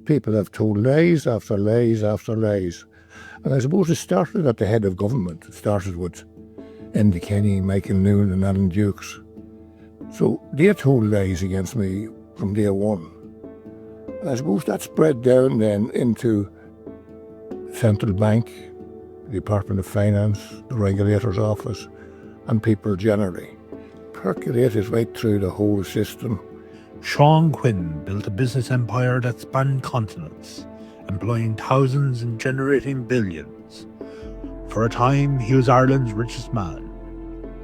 people have told lies after lies after lies. And I suppose it started at the head of government. It started with Enda Kenny, Michael Noon and Alan Dukes. So they told lies against me from day one. And I suppose that spread down then into Central Bank, the Department of Finance, the Regulator's Office, and people generally. Percolated right through the whole system. Sean Quinn built a business empire that spanned continents, employing thousands and generating billions. For a time, he was Ireland's richest man.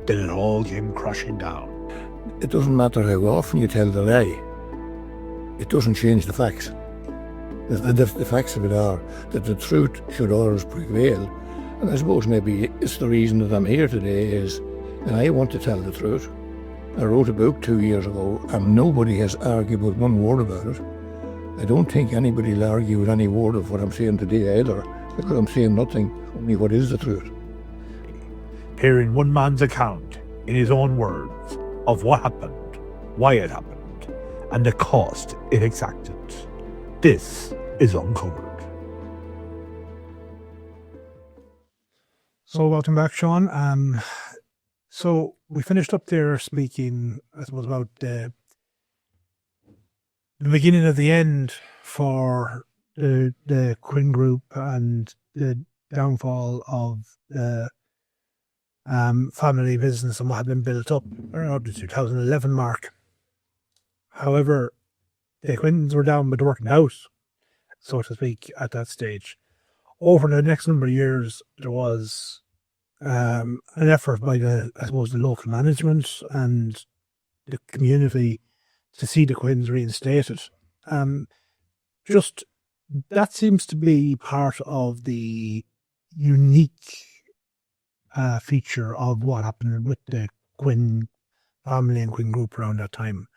Then it all came crashing down. It doesn't matter how often you tell the lie. It doesn't change the facts. The facts of it are that the truth should always prevail. And I suppose maybe it's the reason that I'm here today is that I want to tell the truth. I wrote a book 2 years ago and nobody has argued with one word about it. I don't think anybody will argue with any word of what I'm saying today either, because I'm saying nothing, only what is the truth. Hearing one man's account, in his own words, of what happened, why it happened, and the cost it exacted. This is Uncovered. So welcome back, Sean. So we finished up there speaking, I suppose, about the beginning of the end for the Quinn Group and the downfall of the family business and what had been built up around the 2011 mark. However, the Quinns were down with the working house, so to speak, at that stage. Over the next number of years, there was an effort by the local management and the community to see the Quinns reinstated. Just that seems to be part of the unique feature of what happened with the Quinn family and Quinn Group around that time.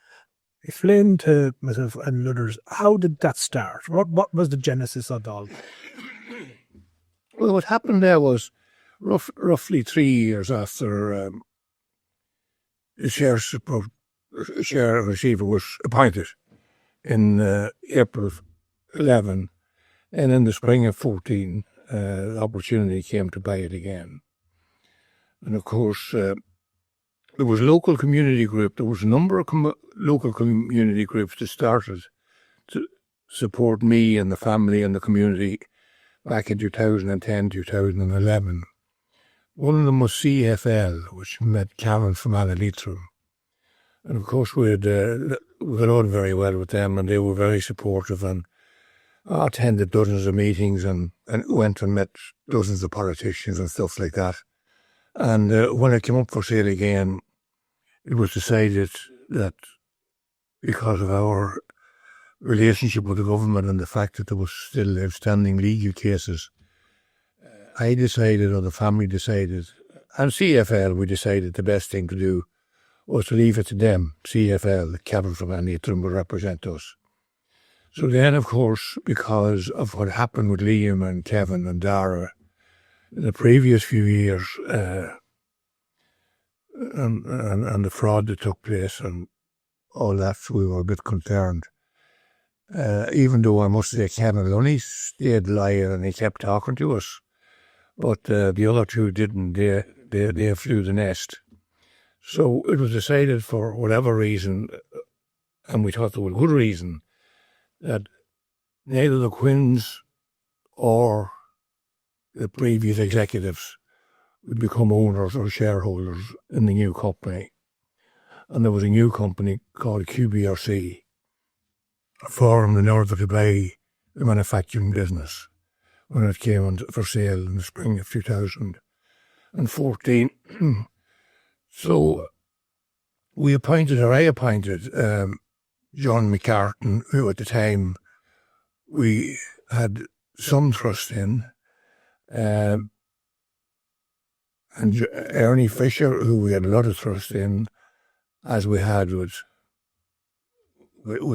Explain to myself and others, how did that start? What was the genesis of it all? Well, what happened there was roughly 3 years after the share receiver was appointed in April 11, and in the spring of 14, the opportunity came to buy it again. And of course, there was local community group. There was a number of local community groups that started to support me and the family and the community back in 2010, 2011. One of them was CFL, which met Cavan from Analytrum. And of course, we got on very well with them, and they were very supportive, and I attended dozens of meetings and went and met dozens of politicians and stuff like that. And when it came up for sale again, it was decided that because of our relationship with the government and the fact that there was still outstanding legal cases, I decided, or the family decided, and CFL, we decided the best thing to do was to leave it to them. CFL, the Cavan from Analytrum, would represent us. So then, of course, because of what happened with Liam and Kevin and Dara in the previous few years, and the fraud that took place and all that, we were a bit concerned. Even though I must say Kevin only stayed lying and he kept talking to us. But the other two didn't. They flew the nest. So it was decided for whatever reason, and we thought there was a good reason, that neither the Quinns or the previous executives would become owners or shareholders in the new company. And there was a new company called QBRC, formed in order to buy the manufacturing business when it came for sale in the spring of 2014. So I appointed John McCartan, who at the time we had some trust in, and Ernie Fisher, who we had a lot of trust in, as we had with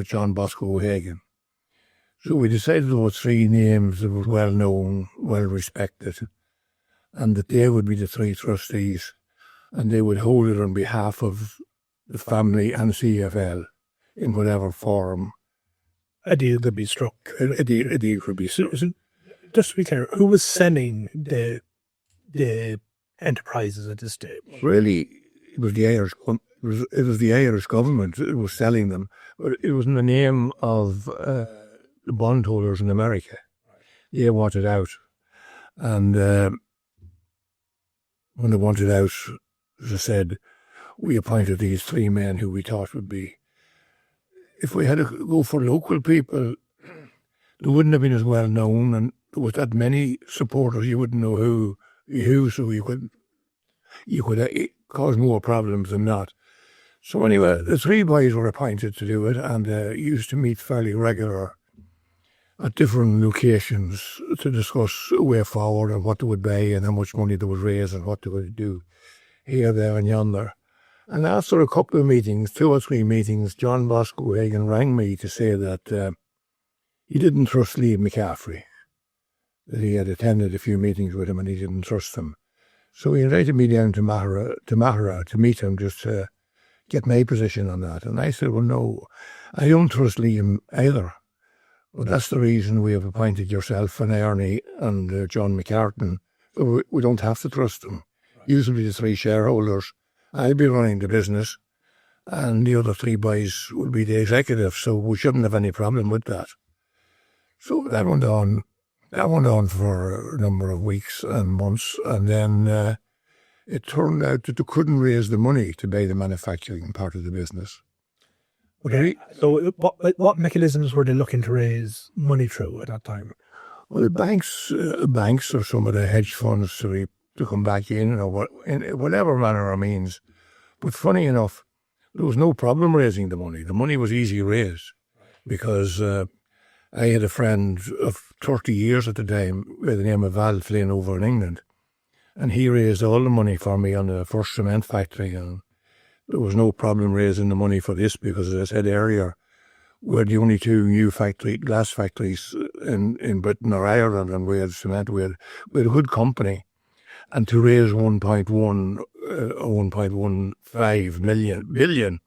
John Bosco O'Hagan. So we decided there were three names that were well known, well respected, and that they would be the three trustees, and they would hold it on behalf of the family and CFL in whatever form a deal could be struck. A deal could be So, just to be clear, who was selling the enterprises at this stage? really, it was the Irish. It was the Irish government that was selling them, but it was in the name of the bondholders in America. They wanted out, and when they wanted out, as I said, we appointed these three men who we thought would be. If we had to go for local people, they wouldn't have been as well known, and there was that many supporters, you wouldn't know who, so you could cause more problems than not. So anyway, the three boys were appointed to do it, and used to meet fairly regular at different locations to discuss a way forward and what they would buy and how much money they would raise and what they would do here, there and yonder. And after a couple of meetings, 2 or 3 meetings, John Bosco Hagan rang me to say that he didn't trust Liam McCaffrey, that he had attended a few meetings with him and he didn't trust him. So he invited me down to Mahara to meet him, just to get my position on that. And I said, well, no, I don't trust Liam either. Well, that's the reason we have appointed yourself and Ernie and John McCartan. We don't have to trust them. Usually the 3 shareholders, I'll be running the business and the other 3 boys will be the executive, so we shouldn't have any problem with that. So that went on. That went on for a number of weeks and months, and then it turned out that they couldn't raise the money to buy the manufacturing part of the business. Okay, so what mechanisms were they looking to raise money through at that time? Well, the banks or some of the hedge funds to come back in, or in whatever manner or means. But funny enough, there was no problem raising the money. The money was easy raised because I had a friend of 30 years at the time by the name of Val Flynn over in England, and he raised all the money for me on the first cement factory, and there was no problem raising the money for this because, as I said earlier, we're the only 2 new glass factories in Britain or Ireland, and we had cement. We had a good company, and to raise 1.15 billion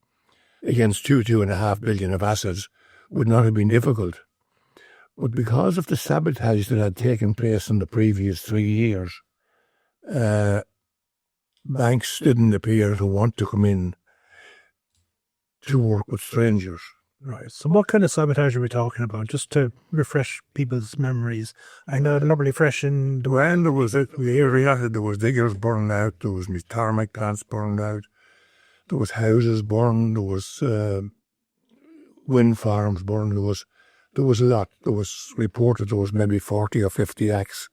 against 2.5 billion of assets would not have been difficult. But because of the sabotage that had taken place in the previous 3 years, banks didn't appear to want to come in to work with strangers. Right. So what kind of sabotage are we talking about? Just to refresh people's memories. I know they're not really fresh in... Well, there was the area, there was diggers burned out, there was tarmac plants burned out, there was houses burned, there was wind farms burned, there was a lot. There was reported there was maybe 40 or 50 acts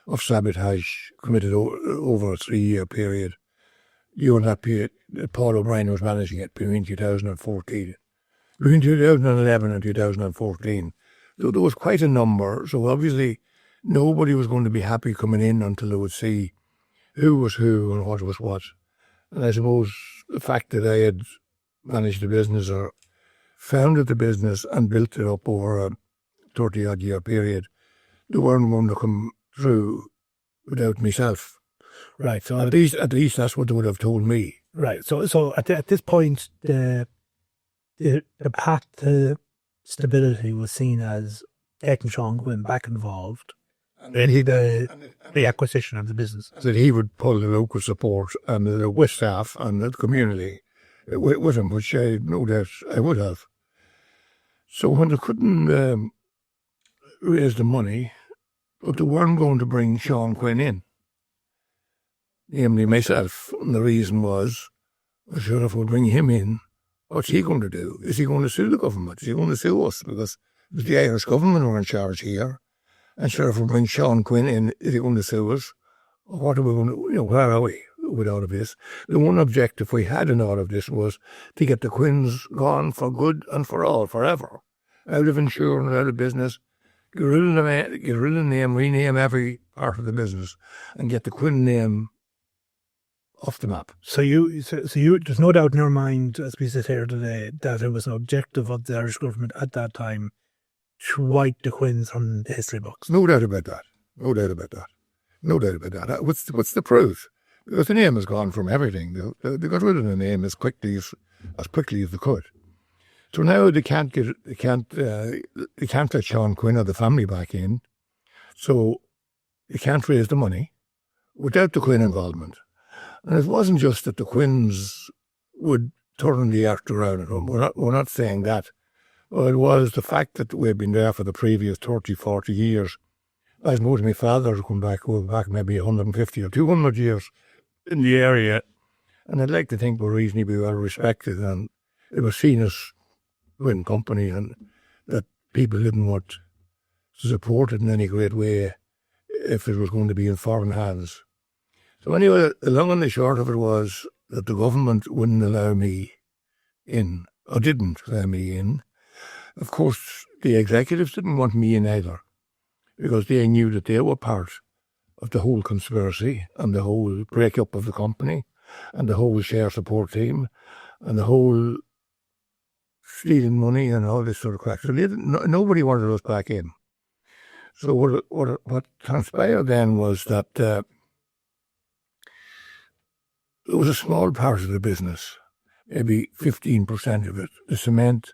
of sabotage committed over a 3-year period. During that period, Paul O'Brien was managing it between 2014. Between 2011 and 2014, there was quite a number, so obviously nobody was going to be happy coming in until they would see who was who and what was what. And I suppose the fact that I had managed the business or founded the business and built it up over a 30-odd year period, they weren't going to come through without myself. Right. So at least that's what they would have told me. Right. So at this point, the path to stability was seen as taking Sean Quinn back involved in the acquisition of the business. That he would pull the local support and the local staff and the community with him, which I no doubt I would have. So when they couldn't raise the money, but they weren't going to bring Sean Quinn in, namely myself, and the reason was, well, sure, if we bring him in, what's he going to do? Is he going to sue the government? Is he going to sue us? Because it was the Irish government who were in charge here. And sure, if we bring Sean Quinn in, is he going to sue us? Or what are we going to, where are we with all of this? The one objective we had in all of this was to get the Quinns gone for good and for all, forever. Out of insurance, out of business, get rid of the name, rename every part of the business, and get the Quinn name off the map. So there's no doubt in your mind, as we sit here today, that it was an objective of the Irish government at that time to wipe the Quinns from the history books. No doubt about that. No doubt about that. No doubt about that. What's the proof? Because the name has gone from everything. They got rid of the name as quickly as they could. So now they can't let Sean Quinn or the family back in. So they can't raise the money without the Quinn involvement. And it wasn't just that the Quinns would turn the act around at home. We're not saying that. Well, it was the fact that we've been there for the previous 30, 40 years. I suppose my father come back maybe 150 or 200 years in the area. And I'd like to think we're reasonably well respected, and it was seen as Quinn company, and that people didn't want to support it in any great way if it was going to be in foreign hands. So anyway, the long and the short of it was that the government wouldn't allow me in, or didn't allow me in. Of course, the executives didn't want me in either, because they knew that they were part of the whole conspiracy and the whole break-up of the company and the whole share support team and the whole stealing money and all this sort of crap. So nobody wanted us back in. So what transpired then was that it was a small part of the business, maybe 15% of it, the cement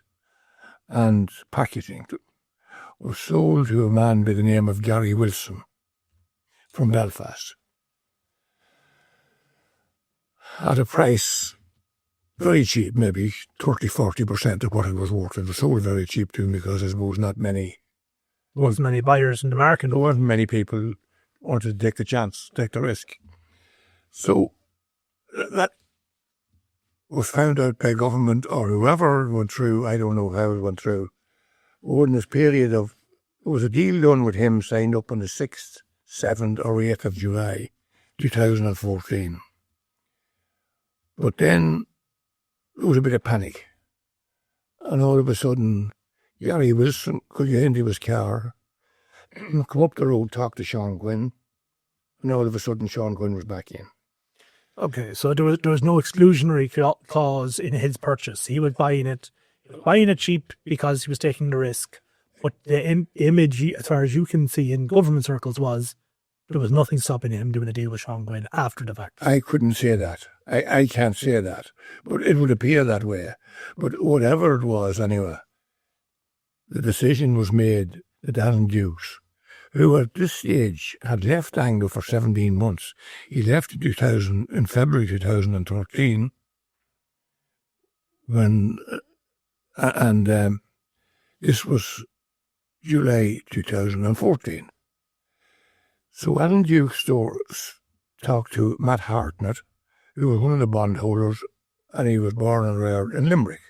and packaging, was sold to a man by the name of Gary Wilson from Belfast at a price very cheap, maybe 30-40% of what it was worth. It was sold very cheap to him because I suppose there wasn't many buyers in the market. There weren't many people wanted to take the chance, take the risk. So that was found out by government or whoever went through. I don't know how it went through. Over this period of, there was a deal done with him signed up on the 6th, 7th or 8th of July 2014. But then there was a bit of panic. And all of a sudden, Gary Wilson could get into his car, come up the road, talk to Sean Quinn, and all of a sudden Sean Quinn was back in. Okay, so there was no exclusionary clause in his purchase. He was buying it cheap because he was taking the risk. But the image, as far as you can see in government circles, was there was nothing stopping him doing a deal with Sean Quinn after the fact. I couldn't say that. I can't say that. But it would appear that way. But whatever it was, anyway, the decision was made that Alan Dukes, who at this stage had left Anglo for 17 months, he left in February 2013, this was July 2014. So Alan Dukes talked to Matt Hartnett, who was one of the bondholders, and he was born and reared in Limerick.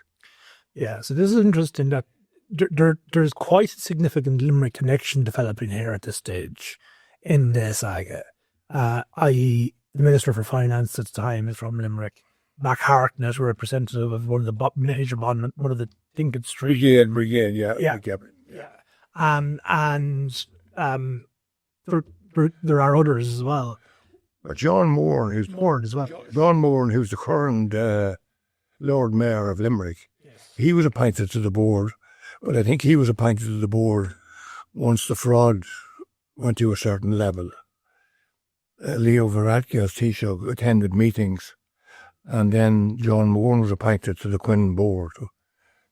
Yeah, so this is interesting that there's quite a significant Limerick connection developing here at this stage in the saga. I.e., the Minister for Finance at the time is from Limerick. Mac Hartnett, a representative of one of the major one of the Dinkin Street. Brigade, yeah. There are others as well. John Moore, who's the current Lord Mayor of Limerick, he was appointed to the board, but I think he was appointed to the board once the fraud went to a certain level. Leo Varadkar's Taoiseach attended meetings, and then John Moore was appointed to the Quinn board,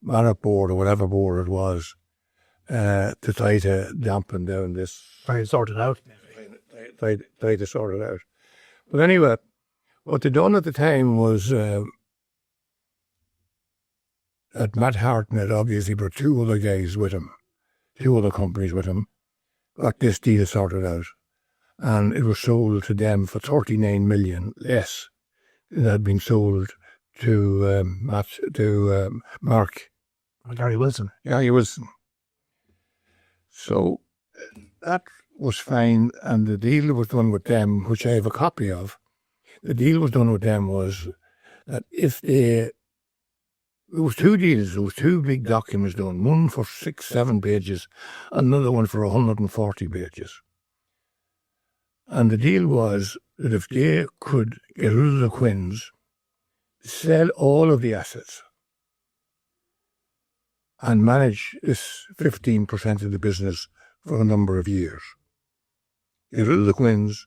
Marriott board or whatever board it was, to try to dampen down this. Try to sort it out. Try to sort it out. But anyway, what they done at the time was that Matt Hartnett obviously brought two other guys with him, two other companies with him, got this deal sorted out, and it was sold to them for 39 million less than had been sold to Mark. Gary Wilson. Gary Wilson. So that was fine, and the deal was done with them, which I have a copy of. The deal was done with them was that there was two deals, there was two big documents done, one for 6-7 pages, another one for 140 pages. And the deal was that if they could get rid of the Quinns, sell all of the assets, and manage this 15% of the business for a number of years. Get rid of the Quinns,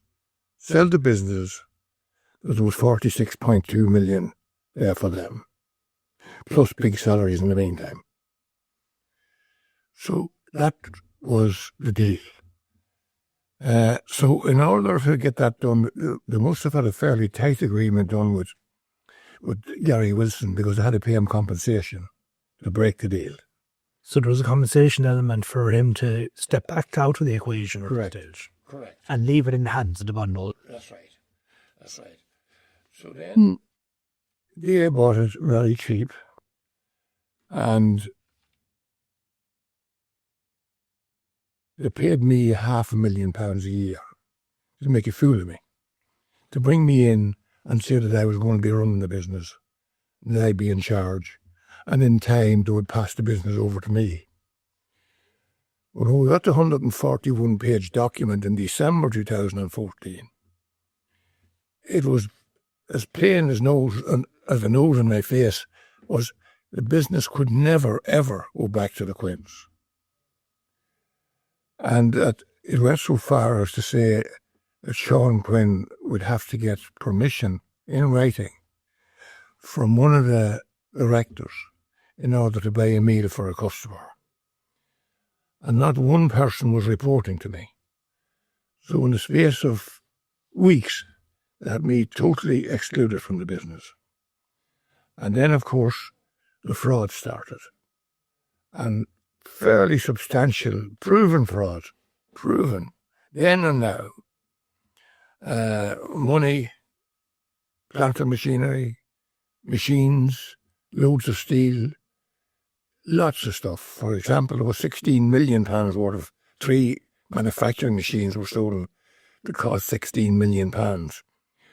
sell the business, because there was 46.2 million there for them. plus big salaries in the meantime. So that was the deal. So in order to get that done, they must have had a fairly tight agreement done with Gary Wilson, because they had to pay him compensation to break the deal. So there was a compensation element for him to step back out of the equation. Correct. Correct. And leave it in the hands of the bondholder. That's right. So then they bought it very cheap, and they paid me £500,000 a year to make a fool of me, to bring me in and say that I was going to be running the business, and I'd be in charge, and in time they would pass the business over to me. When we got the 141-page document in December 2014, it was as plain as the nose on my face, was the business could never, ever go back to the Quinns. And that it went so far as to say that Sean Quinn would have to get permission in writing from one of the directors in order to buy a meal for a customer. And not one person was reporting to me. So in the space of weeks, they had me totally excluded from the business. And then, of course, the fraud started. And fairly substantial, proven fraud. Proven. Then and now. Money, plant and machinery, machines, loads of steel, lots of stuff. For example, there was £16 million worth of 3 manufacturing machines were stolen that cost £16 million.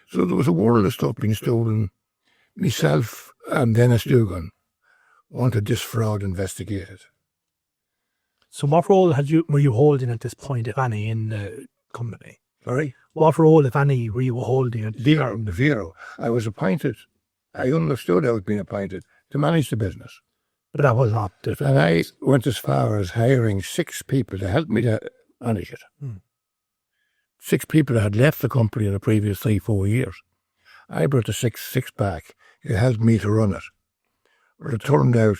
So there was a world of stuff being stolen. Myself and Dennis Dugan wanted this fraud investigated. So what role were you holding at this point, if any, in the company? Sorry? What role, if any, were you holding at Zero. I was appointed. I understood I was being appointed to manage the business. But that was not And I went as far as hiring 6 people to help me to manage it. 6 people that had left the company in the previous 3-4 years. I brought the six back. It helped me to run it. But it turned out,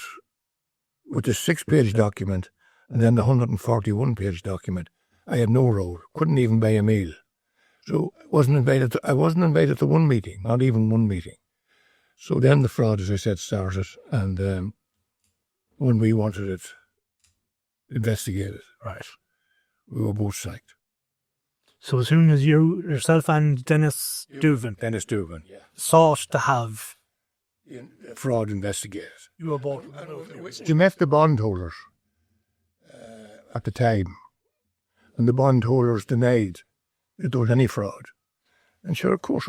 with the 6-page document and then the 141-page document, I had no role. Couldn't even buy a meal. So I wasn't invited to one meeting, not even one meeting. So then the fraud, as I said, started, and when we wanted it investigated, right, we were both sacked. So as soon as yourself and Dennis Dugan sought to have fraud investigated, you were both. We met the bondholders at the time, and the bondholders denied that there was any fraud. And sure, of course,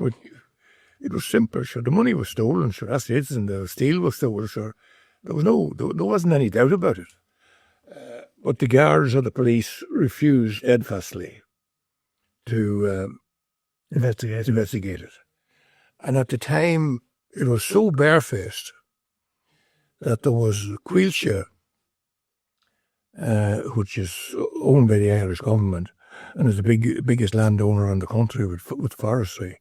it was simple. Sure, the money was stolen. Sure, that's it, and the steel was stolen. Sure, there wasn't any doubt about it. But the guards of the police refused steadfastly to investigate it. And at the time, it was so barefaced that there was Quilcha, which is owned by the Irish government and is the biggest landowner in the country with forestry.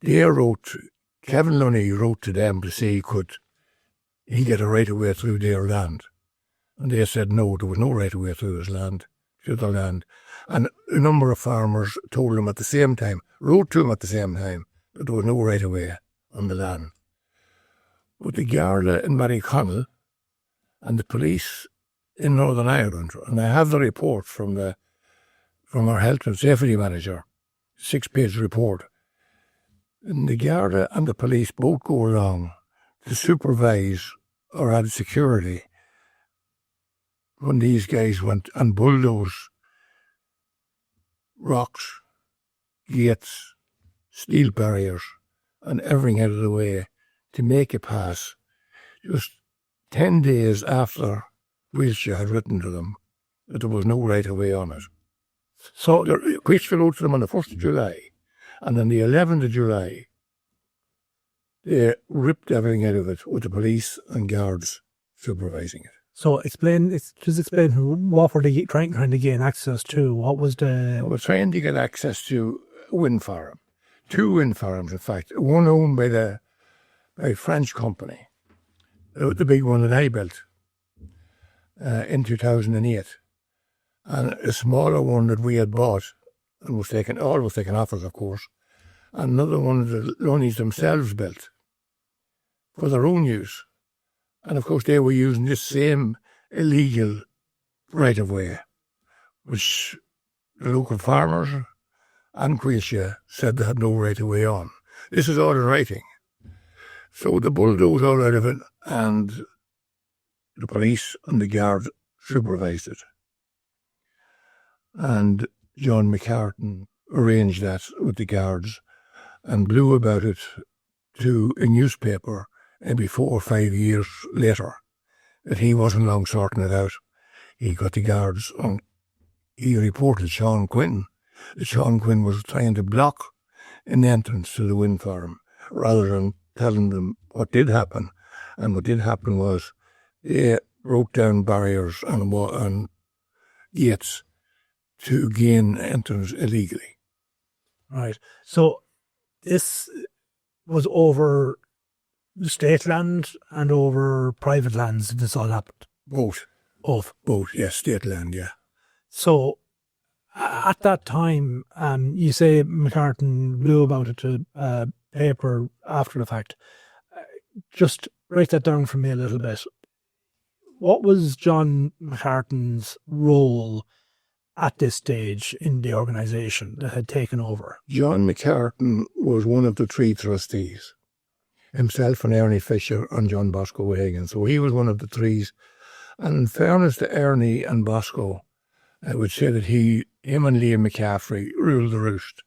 Kevin Lunny wrote to them to see could he get a right of way through their land. And they said no, there was no right of way through his land, through their land. And a number of farmers told him at the same time, wrote to him at the same time, that there was no right of way on the land. But the Garda in Ballyconnell and the police in Northern Ireland, and I have the report from our health and safety manager, 6-page report, and the Garda and the police both go along to supervise or add security when these guys went and bulldozed rocks, gates, steel barriers, and everything out of the way to make a pass. Just 10 days after Wiltshire had written to them that there was no right of way on it. So Wiltshire wrote to them on the 1st of July, and on the 11th of July, they ripped everything out of it with the police and guards supervising it. So explain what were they trying to gain access to? What was the... They were trying to get access to a wind farm. 2 wind farms, in fact. One owned by a French company the big one that I built in 2008, and a smaller one that we had bought and was taken off us, of course, and another one that the Lunnies themselves built for their own use. And of course they were using this same illegal right-of-way, which the local farmers and Quilsha said they had no right-of-way on. This is all in writing. So the bulldozed all out of it, and the police and the guard supervised it. And John McCartan arranged that with the guards and blew about it to a newspaper maybe 4 or 5 years later that he wasn't long sorting it out. He got the guards and he reported Sean Quinn that Sean Quinn was trying to block an entrance to the wind farm rather than telling them what did happen. And what did happen was they broke down barriers and gates to gain entrance illegally. Right. So this was over state land and over private lands. This all happened. Both, yes, state land, yeah. So at that time, you say McCartan blew about it to paper after the fact. Just break that down for me a little bit. What was John McCartan's role at this stage in the organisation that had taken over? John McCartan was one of the 3 trustees, himself and Ernie Fisher and John Bosco Wagan. So he was one of the 3s. And in fairness to Ernie and Bosco, I would say that him and Liam McCaffrey ruled the roost.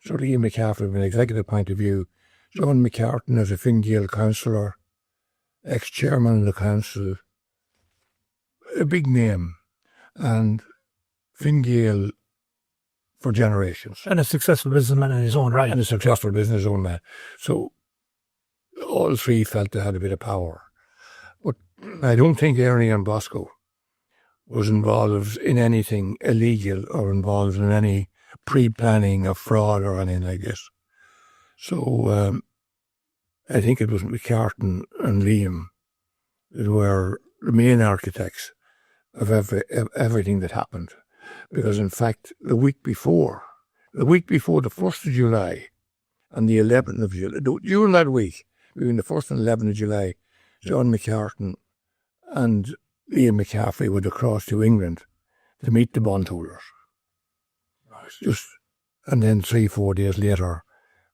So Liam McCaffrey, from an executive point of view, John McCartan as a Fine Gael councillor, ex-chairman of the council, a big name, and Fine Gael for generations. And a successful businessman in his own right. And a successful business own man. So all 3 felt they had a bit of power. But I don't think Ernie and Bosco was involved in anything illegal or involved in any pre-planning of fraud or anything like this. So I think it was McCartan and Liam that were the main architects of everything that happened. Because in fact, the week before the 1st of July and the 11th of July, during that week, between the 1st and 11th of July, John McCartan and Liam McCaffrey would have crossed to England to meet the bondholders. And then 3-4 days later,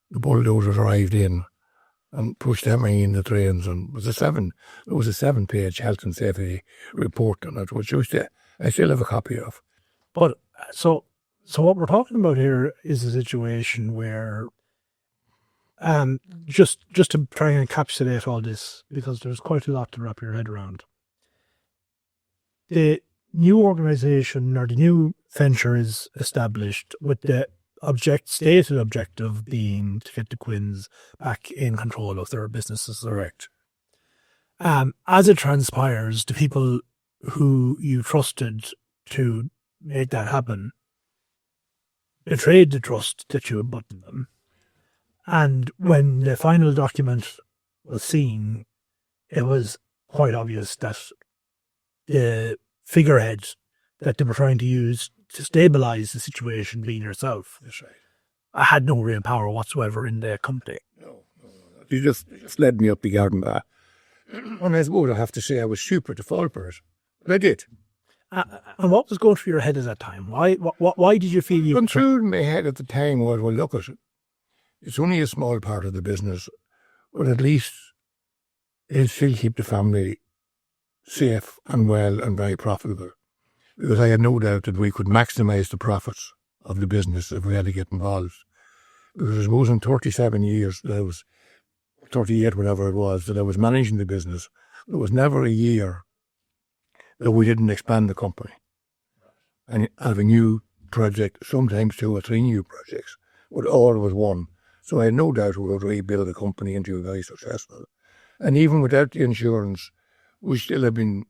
the bulldozers arrived in and pushed everything in the trains, and there was a 7-page health and safety report on it, which I still have a copy of. But so what we're talking about here is a situation where, just to try and encapsulate all this, because there's quite a lot to wrap your head around. The new organisation or the new venture is established with the stated objective being to get the Quinns back in control of their businesses. Correct. As it transpires, the people who you trusted to make that happen betrayed the trust that you had put in them. And when the final document was seen, it was quite obvious that the figurehead that they were trying to use to stabilise the situation, being yourself, That's right. had no real power whatsoever in the company. No. You just led me up the garden path. And I suppose I have to say I was super to fall for it. But I did. And what was going through your head at that time? Why did you feel you... What went through in my head at the time was, well, look at it. It's only a small part of the business, but at least it'll still keep the family safe and well and very profitable. Because I had no doubt that we could maximise the profits of the business if we had to get involved. Because I suppose in 37 years, that I was 38, whatever it was, that I was managing the business, there was never a year that we didn't expand the company and have a new project, sometimes 2 or 3 new projects, but all was one. So I had no doubt we would rebuild the company into very successful. And even without the insurance, we still have been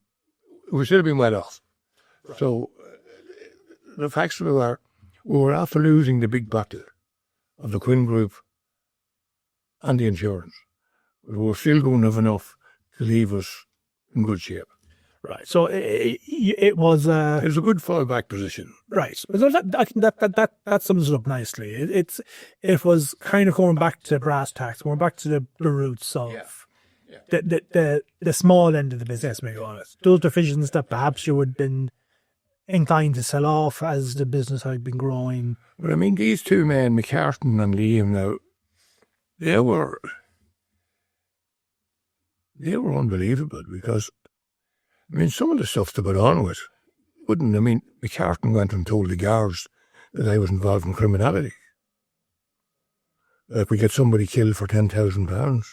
well off. Right. So the facts were, we were after losing the big battle of the Quinn Group and the insurance. But we were still going to have enough to leave us in good shape. Right. So it was It was a good fallback position. right. So I think that sums it up nicely. It was kind of going back to brass tacks, going back to the roots of the small end of the business, maybe honest. Those divisions that perhaps you would have been inclined to sell off as the business had been growing. But I mean, these two men, McCartan and Liam, now, they were unbelievable because, I mean, some of the stuff they got on with wouldn't. I mean, McCartan went and told the guards that I was involved in criminality. That we get somebody killed for £10,000.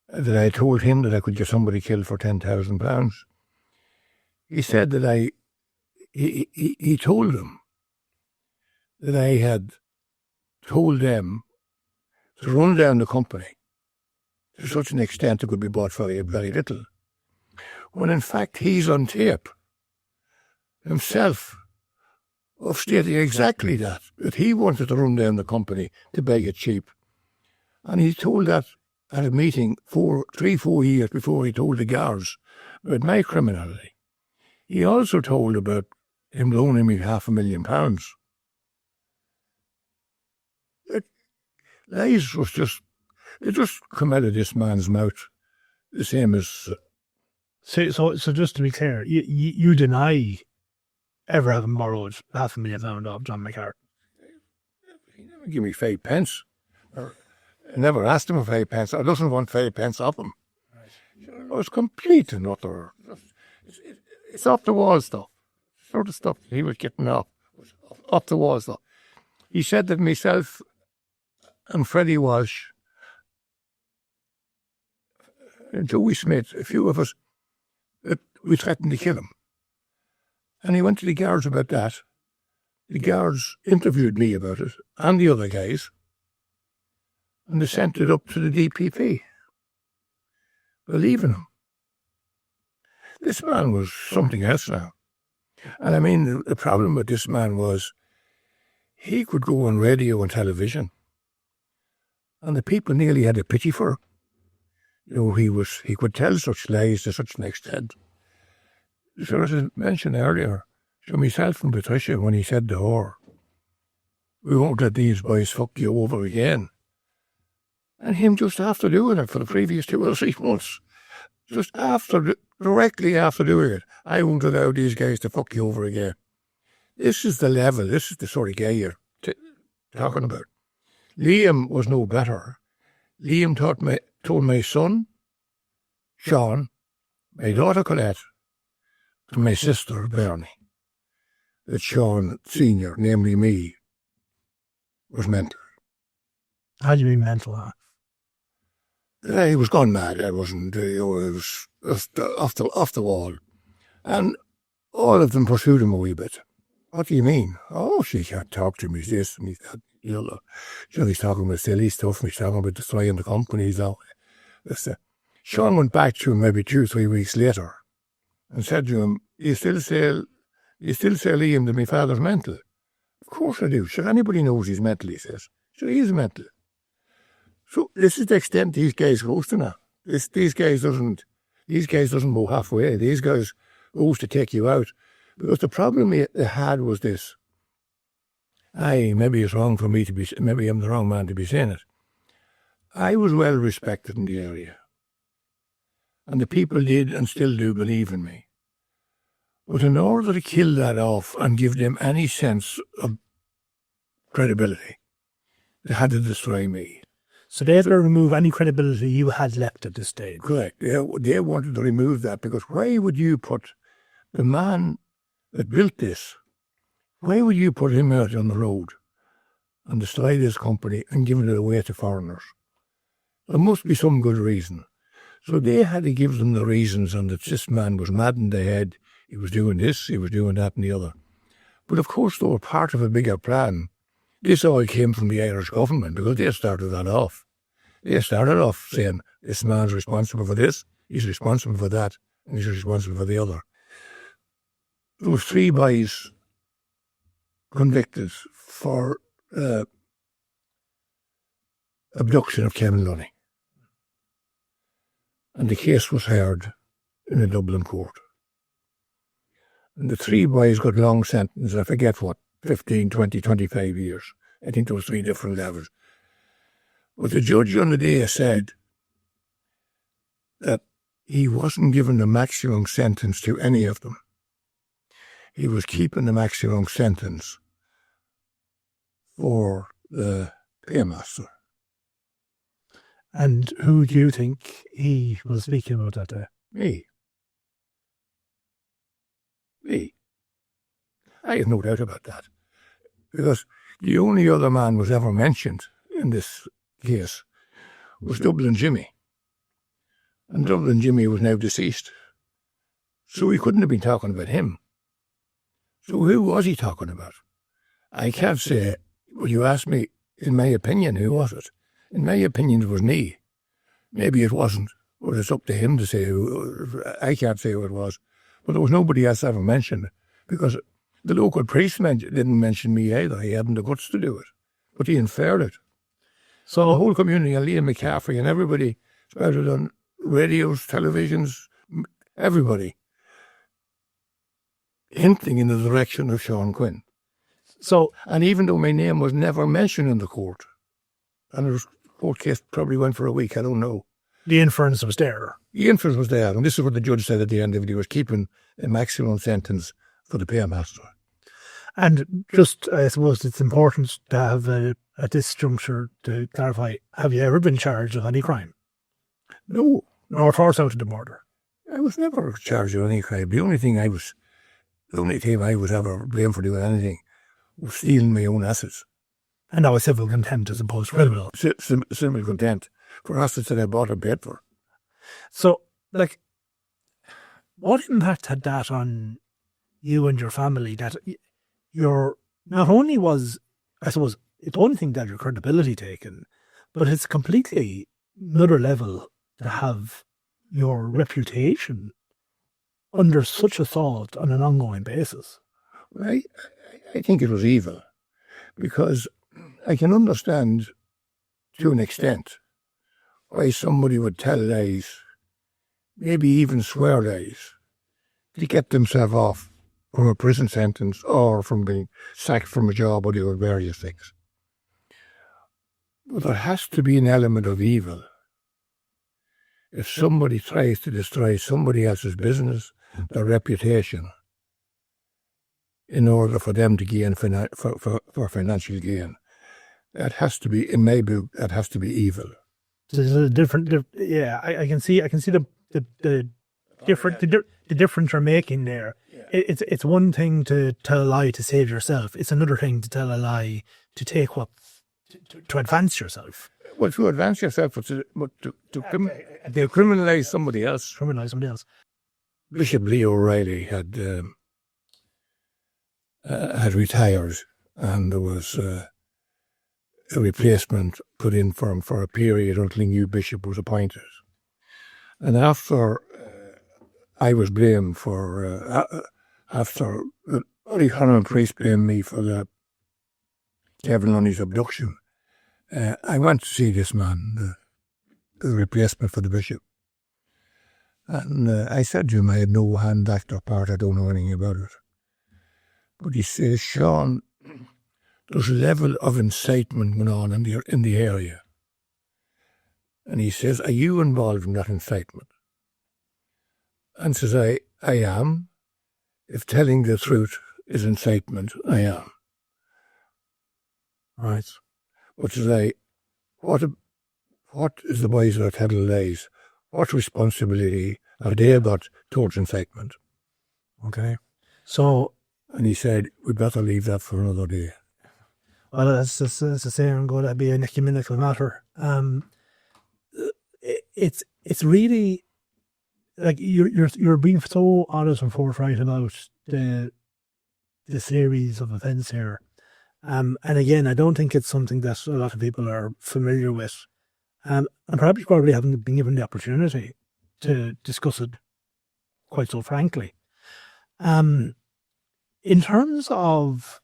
That I told him that I could get somebody killed for £10,000. He said that he told them that I had told them to run down the company to such an extent it could be bought for very little. When in fact he's on tape himself of stating exactly that he wanted to run down the company to beg it cheap. And he told that at a meeting 4 years before he told the guards about my criminality. He also told about him loaning me £500,000. Lies was just, it just come out of this man's mouth, the same as... So just to be clear, you deny ever having borrowed £500,000 off John McCartan? He never gave me 5 pence. I never asked him for 5 pence. I doesn't want 5 pence off him. Right. It was complete and utter. It's off the wall stuff. Sort of stuff he was getting off the wall stuff. He said that myself and Freddie Walsh and Joey Smith, a few of us, we threatened to kill him. And he went to the guards about that. The guards interviewed me about it and the other guys, and they sent it up to the DPP, believing him. This man was something else now. And I mean, the problem with this man was he could go on radio and television, and the people nearly had a pity for him. You know, he could tell such lies to such an extent. So as I mentioned earlier, so myself and Patricia, when he said to her, we won't let these boys fuck you over again. And him just after doing it for the previous 2 or 3 months, directly after doing it, I won't allow these guys to fuck you over again. This is the level, this is the sort of guy you're talking about. Liam was no better. Liam told my son, Sean, my daughter Colette, and my sister Bernie, that Sean Senior, namely me, was mental. How do you mean mental? He was gone mad. I wasn't. It was off the wall, and all of them pursued him a wee bit. What do you mean? Oh, she can't talk to me. This and that. You know, he's talking about silly stuff. He's talking about destroying the companies. Sean went back to him maybe 2 or 3 weeks later, and said to him, "You still say Liam that my father's mental?" "Of course I do. Sure, anybody knows he's mental," he says. "Sure, he is mental." So this is the extent these guys goes to now. These guys doesn't go halfway. These guys goes to take you out. Because the problem they had was this. Maybe it's wrong for me to be, maybe I'm the wrong man to be saying it. I was well respected in the area. And the people did and still do believe in me. But in order to kill that off and give them any sense of credibility, they had to destroy me. So they had to remove any credibility you had left at this stage. Correct. They wanted to remove that because why would you put the man that built this, why would you put him out on the road and destroy this company and give it away to foreigners? There must be some good reason. So they had to give them the reasons, and that this man was mad in the head. He was doing this, he was doing that and the other. But of course they were part of a bigger plan. This all came from the Irish government because they started that off. They started off saying, this man's responsible for this, he's responsible for that, and he's responsible for the other. There was 3 boys convicted for abduction of Kevin Lunny. and the case was heard in a Dublin court. And the three boys got long sentences, I forget what, 15, 20, 25 years. I think there was 3 different levels. But the judge on the day said that he wasn't given a maximum sentence to any of them. He was keeping the maximum sentence for the paymaster. And who do you think he was speaking about that day? Me. I have no doubt about that. Because the only other man was ever mentioned in this case was Dublin Jimmy. And Dublin Jimmy was now deceased. So he couldn't have been talking about him. So who was he talking about? I can't say. Well, you asked me, in my opinion, who was it? In my opinion, it was me. Maybe it wasn't, but it's up to him to say who. I can't say who it was. But there was nobody else ever mentioned, because the local priest didn't mention me either. He hadn't the guts to do it, but he inferred it. So the whole community, and Liam McCaffrey and everybody, spouted on radios, televisions, everybody, hinting in the direction of Sean Quinn. So, and even though my name was never mentioned in the court, and the court case probably went for a week, I don't know. The inference was there. The inference was there, and this is what the judge said at the end of it. He was keeping a maximum sentence for the paymaster. And just, I suppose it's important to have, at this juncture, to clarify, have you ever been charged with any crime? No. Nor forced out of the murder? I was never charged with any crime. The only time I was ever blamed for doing anything was stealing my own assets. And that was civil contempt as opposed to criminal. Civil contempt for assets that I bought and paid for. So, like, what impact had that on you and your family, that your, not only was, I suppose, it's one thing that your credibility taken, but it's completely another level to have your reputation under such assault on an ongoing basis? I think it was evil, because I can understand to an extent why somebody would tell lies, maybe even swear lies, to get themselves off from a prison sentence or from being sacked from a job or doing various things. But there has to be an element of evil. If somebody tries to destroy somebody else's business, their reputation, in order for them to gain for financial gain, that has to be, in my book, that has to be evil. So there's a different, yeah, I can see the difference you're making there. It's one thing to tell a lie to save yourself. It's another thing to tell a lie to take what, to advance yourself. Well, to advance yourself, but to criminalise somebody else. Criminalise somebody else. Bishop Lee O'Reilly had retired, and there was a replacement put in for him for a period until a new bishop was appointed. And after I was blamed for, after the Holy Honourable Priest blamed me for the Kevin Lunny's abduction, I went to see this man, the replacement for the bishop. And I said to him, I had no hand, act or part, I don't know anything about it. But he says, Sean, there's a level of incitement going on in the area. And he says, are you involved in that incitement? And says, I am. If telling the truth is incitement, I am. Right. But says I, what is the boys that are telling lies? What responsibility have they got towards incitement? Okay. So, and he said, we'd better leave that for another day. Well, as I say, I'm going to be an ecumenical matter. It's really, like, you're being so honest and forthright about the series of events here. And again, I don't think it's something that a lot of people are familiar with. And perhaps you probably haven't been given the opportunity to discuss it quite so frankly. In terms of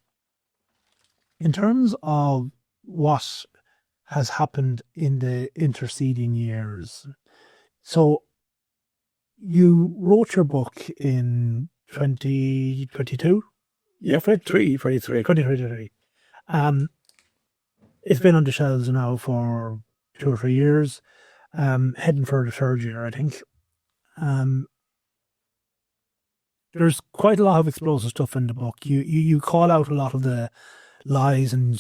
what has happened in the interceding years, so You wrote your book in 2022? Yeah, 23. 2023. It's been on the shelves now for 2 or 3 years, heading for the third year, I think. There's quite a lot of explosive stuff in the book. You call out a lot of the lies and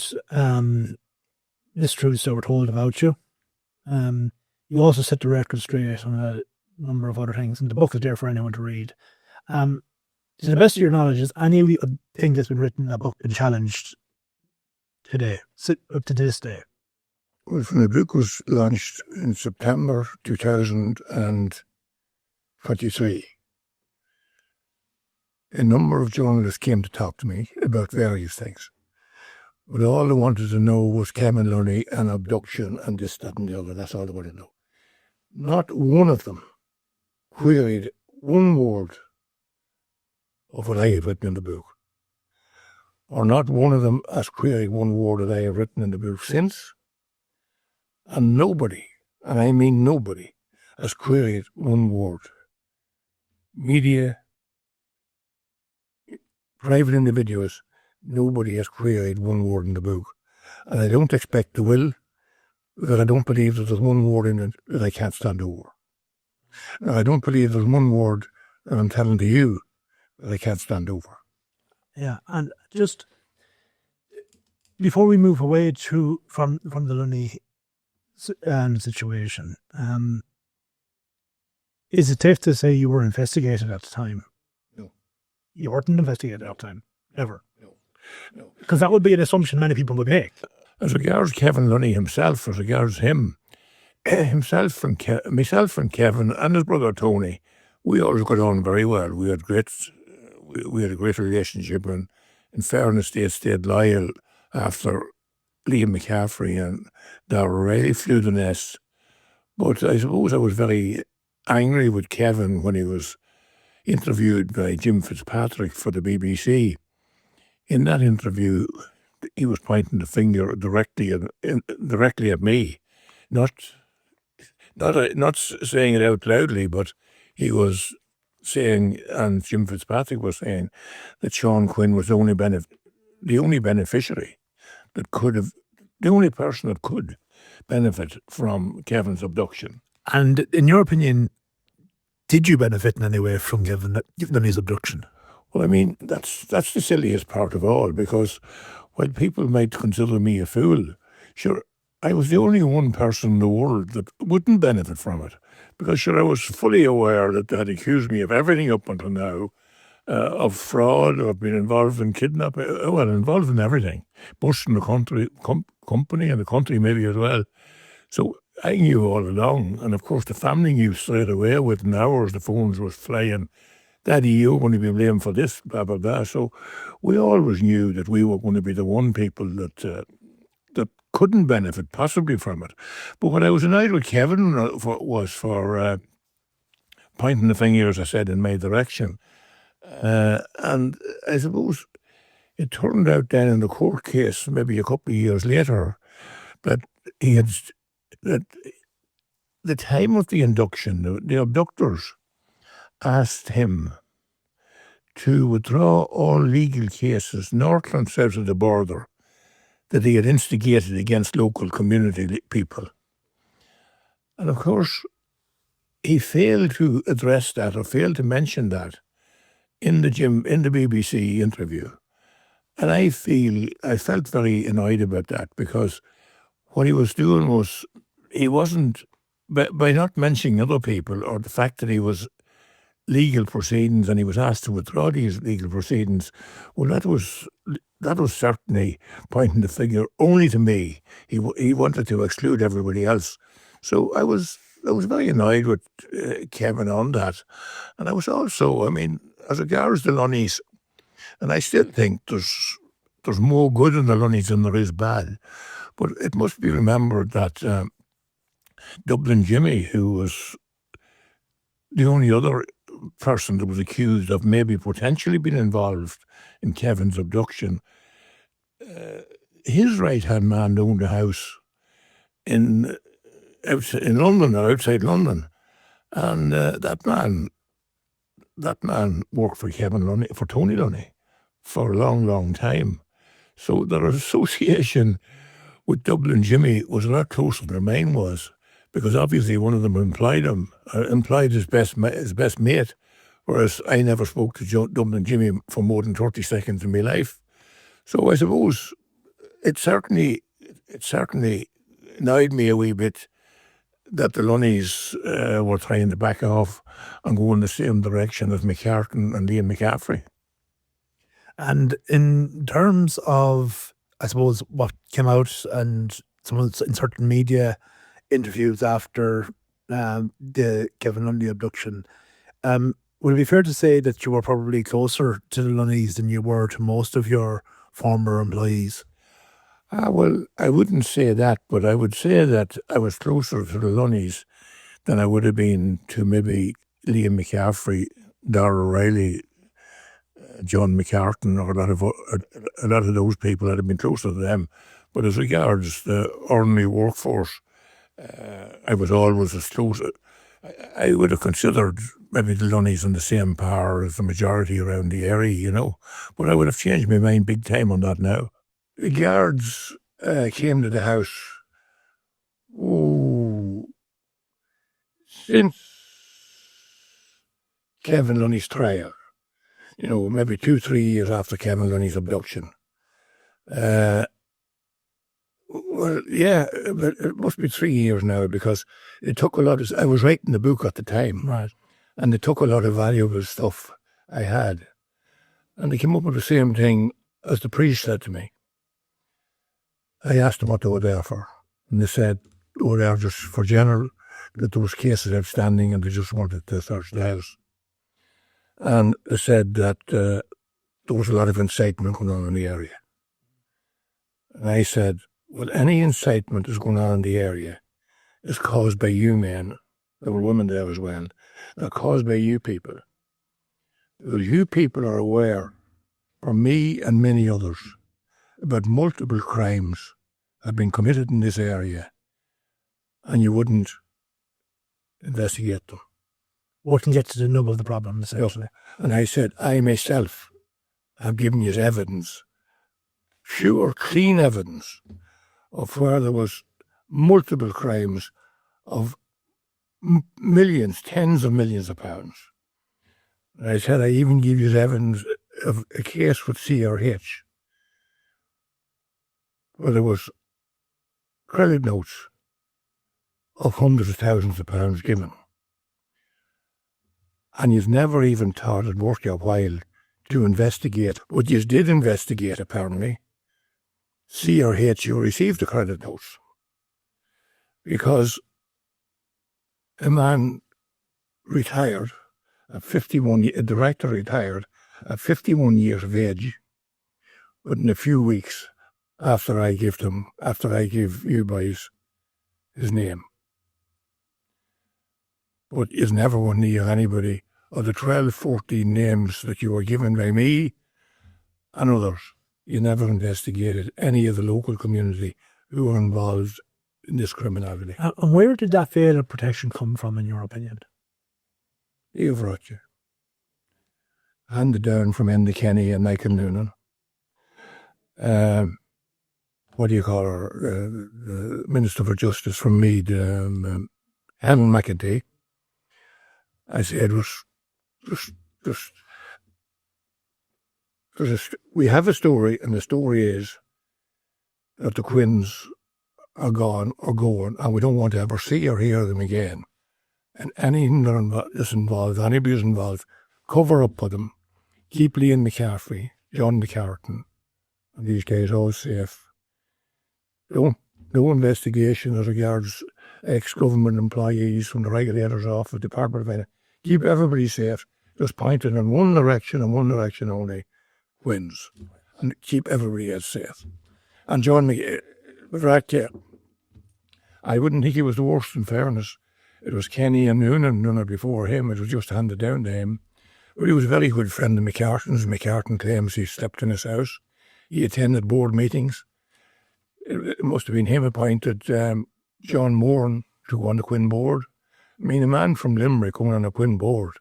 mistruths that were told about you. You also set the record straight on a number of other things, and the book is there for anyone to read. To the best of your knowledge, has anything that's been written in that book been challenged today, up to this day? Well, when the book was launched in September 2023, a number of journalists came to talk to me about various things. But all they wanted to know was Kevin Lunny and abduction and this, that and the other. That's all they wanted to know. Not one of them queried one word of what I had written in the book. Or not one of them has queried one word that I have written in the book since. And nobody, and I mean nobody, has queried one word. Media, private individuals, nobody has queried one word in the book. And I don't expect they will, because I don't believe that there's one word in it that I can't stand over. Now, I don't believe there's one word that I'm telling to you that I can't stand over. Yeah, and just before we move away from the Lunny situation, is it safe to say you were investigated at the time? No. You weren't investigated at the time? Ever? No. Because that would be an assumption many people would make. As regards Kevin Lunny himself, as regards him, myself and Kevin and his brother Tony, we always got on very well. We had a great relationship, and in fairness, they stayed loyal after Liam McCaffrey and Darrell Riley flew the nest. But I suppose I was very angry with Kevin when he was interviewed by Jim Fitzpatrick for the BBC. In that interview, he was pointing the finger directly at me, not saying it out loudly, but he was saying, and Jim Fitzpatrick was saying, that Sean Quinn was the only beneficiary that could have, the only person that could benefit from Kevin's abduction. And in your opinion, did you benefit in any way from Kevin Lunny's abduction? Well, I mean, that's the silliest part of all, because while people might consider me a fool, sure, I was the only one person in the world that wouldn't benefit from it. Because sure, I was fully aware that they had accused me of everything up until now, of fraud, or been involved in kidnapping, involved in everything, busting the company and the country maybe as well. So I knew all along, and of course the family knew straight away. Within hours the phones were flying. Daddy, you're going to be blamed for this, blah, blah, blah. So we always knew that we were going to be the one people that couldn't benefit possibly from it. But what I was annoyed with Kevin was for pointing the finger, as I said, in my direction. And I suppose it turned out then in the court case, maybe a couple of years later, that that the time of the induction, the abductors asked him to withdraw all legal cases north and south of the border that he had instigated against local community people. And of course, he failed to address that or failed to mention that in the BBC interview. And I felt very annoyed about that, because what he was doing was, he wasn't, by not mentioning other people or the fact that he was legal proceedings and he was asked to withdraw these legal proceedings, well, that was certainly pointing the finger only to me. He wanted to exclude everybody else. So I was very annoyed with Kevin on that. And I was also, I mean, as regards the Lunnies, and I still think there's more good in the Lunnies than there is bad, but it must be remembered that Dublin Jimmy, who was the only other person that was accused of maybe potentially being involved in Kevin's abduction, his right-hand man owned a house in London or outside London, And that man worked for Kevin Lunny, for Tony Lunny, for a long, long time. So their association with Dublin Jimmy was a lot closer than mine was, because obviously one of them implied his best mate, whereas I never spoke to Dublin Jimmy for more than 30 seconds in my life. So I suppose it certainly annoyed me a wee bit that the Lunnies were trying to back off and go in the same direction as McCartan and Liam McCaffrey. And in terms of, I suppose, what came out and some of in certain media interviews after the Kevin Lundy abduction, would it be fair to say that you were probably closer to the Lunnies than you were to most of your former employees? Well, I wouldn't say that, but I would say that I was closer to the Lunnies than I would have been to maybe Liam McCaffrey, Dara O'Reilly, John McCartan, or a lot of those people that have been closer to them. But as regards the ordinary workforce, I was always as close. I would have considered maybe the Lunnies in the same power as the majority around the area, But I would have changed my mind big time on that now. The guards came to the house since Kevin Lunny's trial, maybe 2-3 years after Kevin Lunny's abduction. Well, yeah, but it must be 3 years now, because it took a lot of... I was writing the book at the time, Right. and they took a lot of valuable stuff I had. And they came up with the same thing as the priest said to me. I asked them what they were there for, and they said they were there just for general, that there was cases outstanding and they just wanted to search the house. And they said that there was a lot of incitement going on in the area. And I said, well, any incitement that's going on in the area is caused by you men. There were women there as well. They're caused by you people. Because you people are aware, from me and many others, about multiple crimes have been committed in this area, and you wouldn't investigate them. Wouldn't get to the nub of the problem, essentially. And I said, I myself have given you evidence, sure, clean evidence, of where there was multiple crimes of millions, tens of millions of pounds. And I said, I even give you evidence of a case with CRH, where there was credit notes of hundreds of thousands of pounds given. And you've never even thought it worth your while to investigate. But you did investigate, apparently. CRH, you received the credit notes. Because a man retired at 51, a director retired at 51 years of age, but in a few weeks after I give you boys his name. But is never one near anybody of the 12, 14 names that you were given by me and others. You never investigated any of the local community who were involved in this criminality. And where did that veil of protection come from, in your opinion? The overarcher. Handed down from Enda Kenny and Michael Noonan. What do you call her? The Minister for Justice from Meath, Helen McEntee. I said, we have a story, and the story is that the Quinns are gone or going, and we don't want to ever see or hear them again. And anything that is involved, anybody who's involved, cover up for them. Keep Liam McCaffrey, John McCartan, and these guys all safe. No investigation as regards ex-government employees from the regulators off the Department of Finance. Keep everybody safe. Just pointed in one direction and one direction only. Wins. And keep everybody else safe. And John McCarthy, I wouldn't think he was the worst, in fairness. It was Kenny and Noonan before him. It was just handed down to him. But he was a very good friend of McCartan's. McCartan claims he slept in his house. He attended board meetings. It must have been him appointed John Moran to go on the Quinn board. I mean, a man from Limerick going on a Quinn board,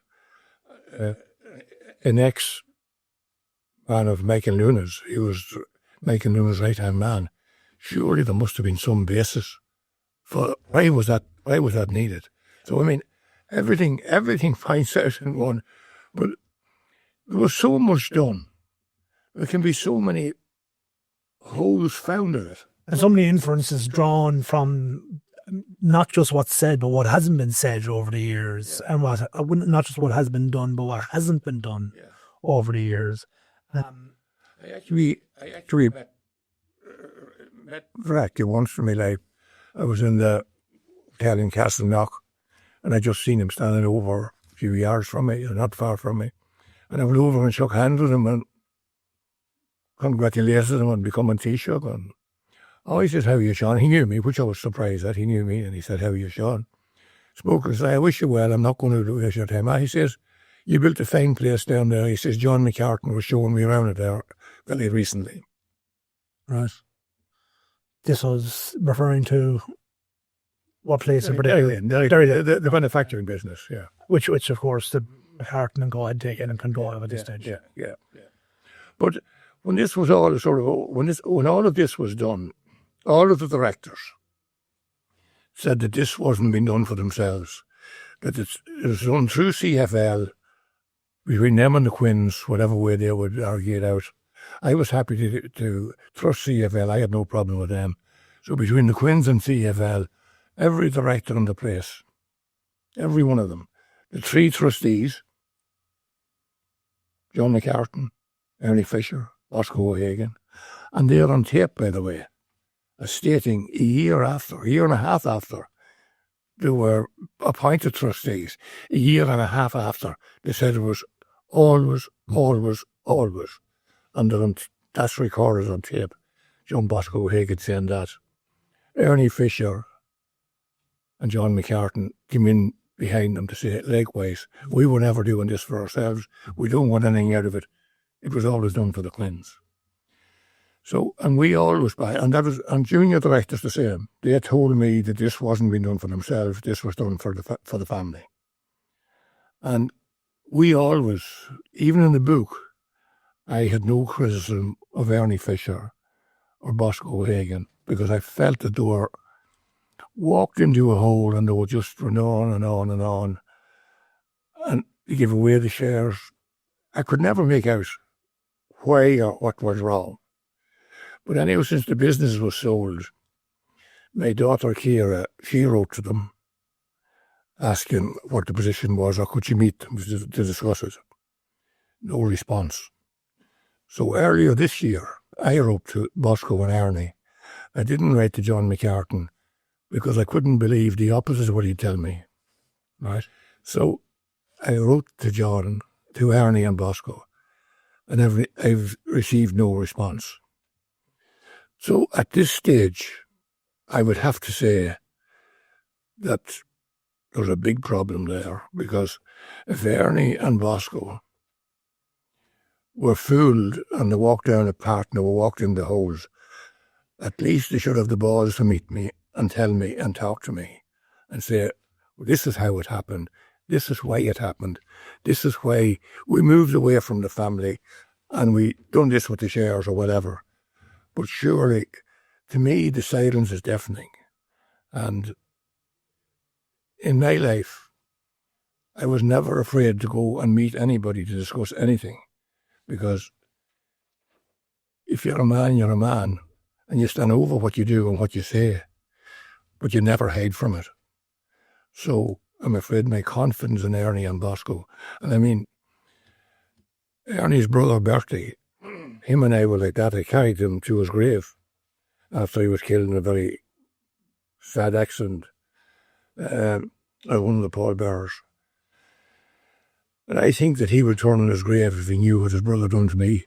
an ex-man of Michael Luna's, he was Michael Luna's right-hand man. Surely there must have been some basis for why was that needed? So, I mean, everything finds out in one, but there was so much done. There can be so many holes found in it. And so many inferences drawn from not just what's said, but what hasn't been said over the years, and not just what has been done, but what hasn't been done over the years. I actually met Drake once in my life. I was in the hotel in Castleknock, and I just seen him standing over a few yards from me, not far from me. And I went over and shook hands with him and congratulated him on becoming Taoiseach. And he said, "How are you, Sean?" He knew me, which I was surprised at. He knew me, and he said, "How are you, Sean?" Spoke and said, "I wish you well. I'm not going to waste your time." He says, "You built a fine place down there." He says, "John McCartan was showing me around it there very recently." Right. This was referring to what place in particular? The manufacturing business, yeah. Which of course the McCartan and Go had taken and control of at this stage. Yeah. But when this was all when all of this was done, all of the directors said that this wasn't being done for themselves, that it was done through CFL, between them and the Quinns, whatever way they would argue it out. I was happy to trust CFL. I had no problem with them. So between the Quinns and CFL, every director in the place, every one of them, the three trustees, John McCartan, Ernie Fisher, Bosco O'Hagan, and they're on tape, by the way, as stating a year and a half after they were appointed trustees, a year and a half after, they said it was always, and that's recorded on tape. John Bosco O'Hagan saying that. Ernie Fisher and John McCartan came in behind them to say, likewise, we were never doing this for ourselves. We don't want anything out of it. It was always done for the Quinns. So, and we always buy, and junior directors the same. They told me that this wasn't being done for themselves. This was done for the family. And we always, even in the book, I had no criticism of Ernie Fisher or Bosco O'Hagan because I felt that they were walked into a hole and they would just run on and on and on and give away the shares. I could never make out why or what was wrong. But anyway, since the business was sold, my daughter Ciara, she wrote to them asking what the position was or could she meet them to discuss it. No response. So earlier this year, I wrote to Bosco and Ernie. I didn't write to John McCartan because I couldn't believe the opposite of what he'd tell me. Right? So I wrote to John, to Ernie and Bosco, and I've received no response. So at this stage, I would have to say that there's a big problem there because if Ernie and Bosco were fooled and they walked down a path and they walked in the holes, at least they should have the balls to meet me and tell me and talk to me and say, well, this is how it happened. This is why it happened. This is why we moved away from the family and we done this with the shares or whatever. But surely, to me, the silence is deafening. And in my life, I was never afraid to go and meet anybody to discuss anything. Because if you're a man, you're a man. And you stand over what you do and what you say. But you never hide from it. So I'm afraid my confidence in Ernie and Bosco. And I mean, Ernie's brother Bertie, him and I were like that. I carried him to his grave after he was killed in a very sad accident at one of the pallbearers. And I think that he would turn on his grave if he knew what his brother done to me.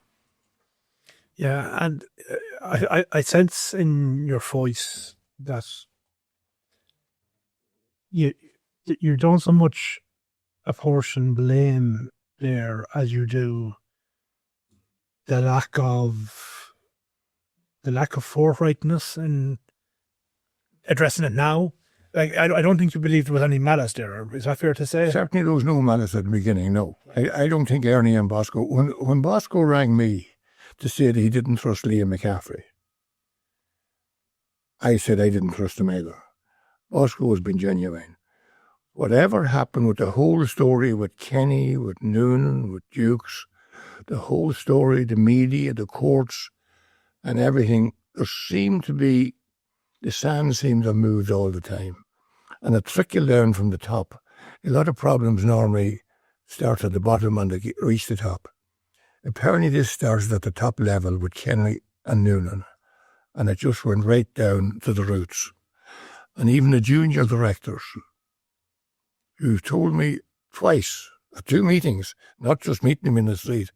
Yeah, and I sense in your voice that you don't so much apportion blame there as you do the lack of forthrightness in addressing it now. Like, I don't think you believe there was any malice there. Is that fair to say? Certainly there was no malice at the beginning, no. I don't think Ernie and Bosco, when Bosco rang me to say that he didn't trust Liam McCaffrey, I said I didn't trust him either. Bosco has been genuine. Whatever happened with the whole story with Kenny, with Noonan, with Dukes, the whole story, the media, the courts, and everything, there seemed to be, the sand seemed to have moved all the time. And a trickle down from the top. A lot of problems normally start at the bottom and they reach the top. Apparently this started at the top level with Kenny and Noonan. And it just went right down to the roots. And even the junior directors, who told me twice, at 2 meetings, not just meeting them in the street,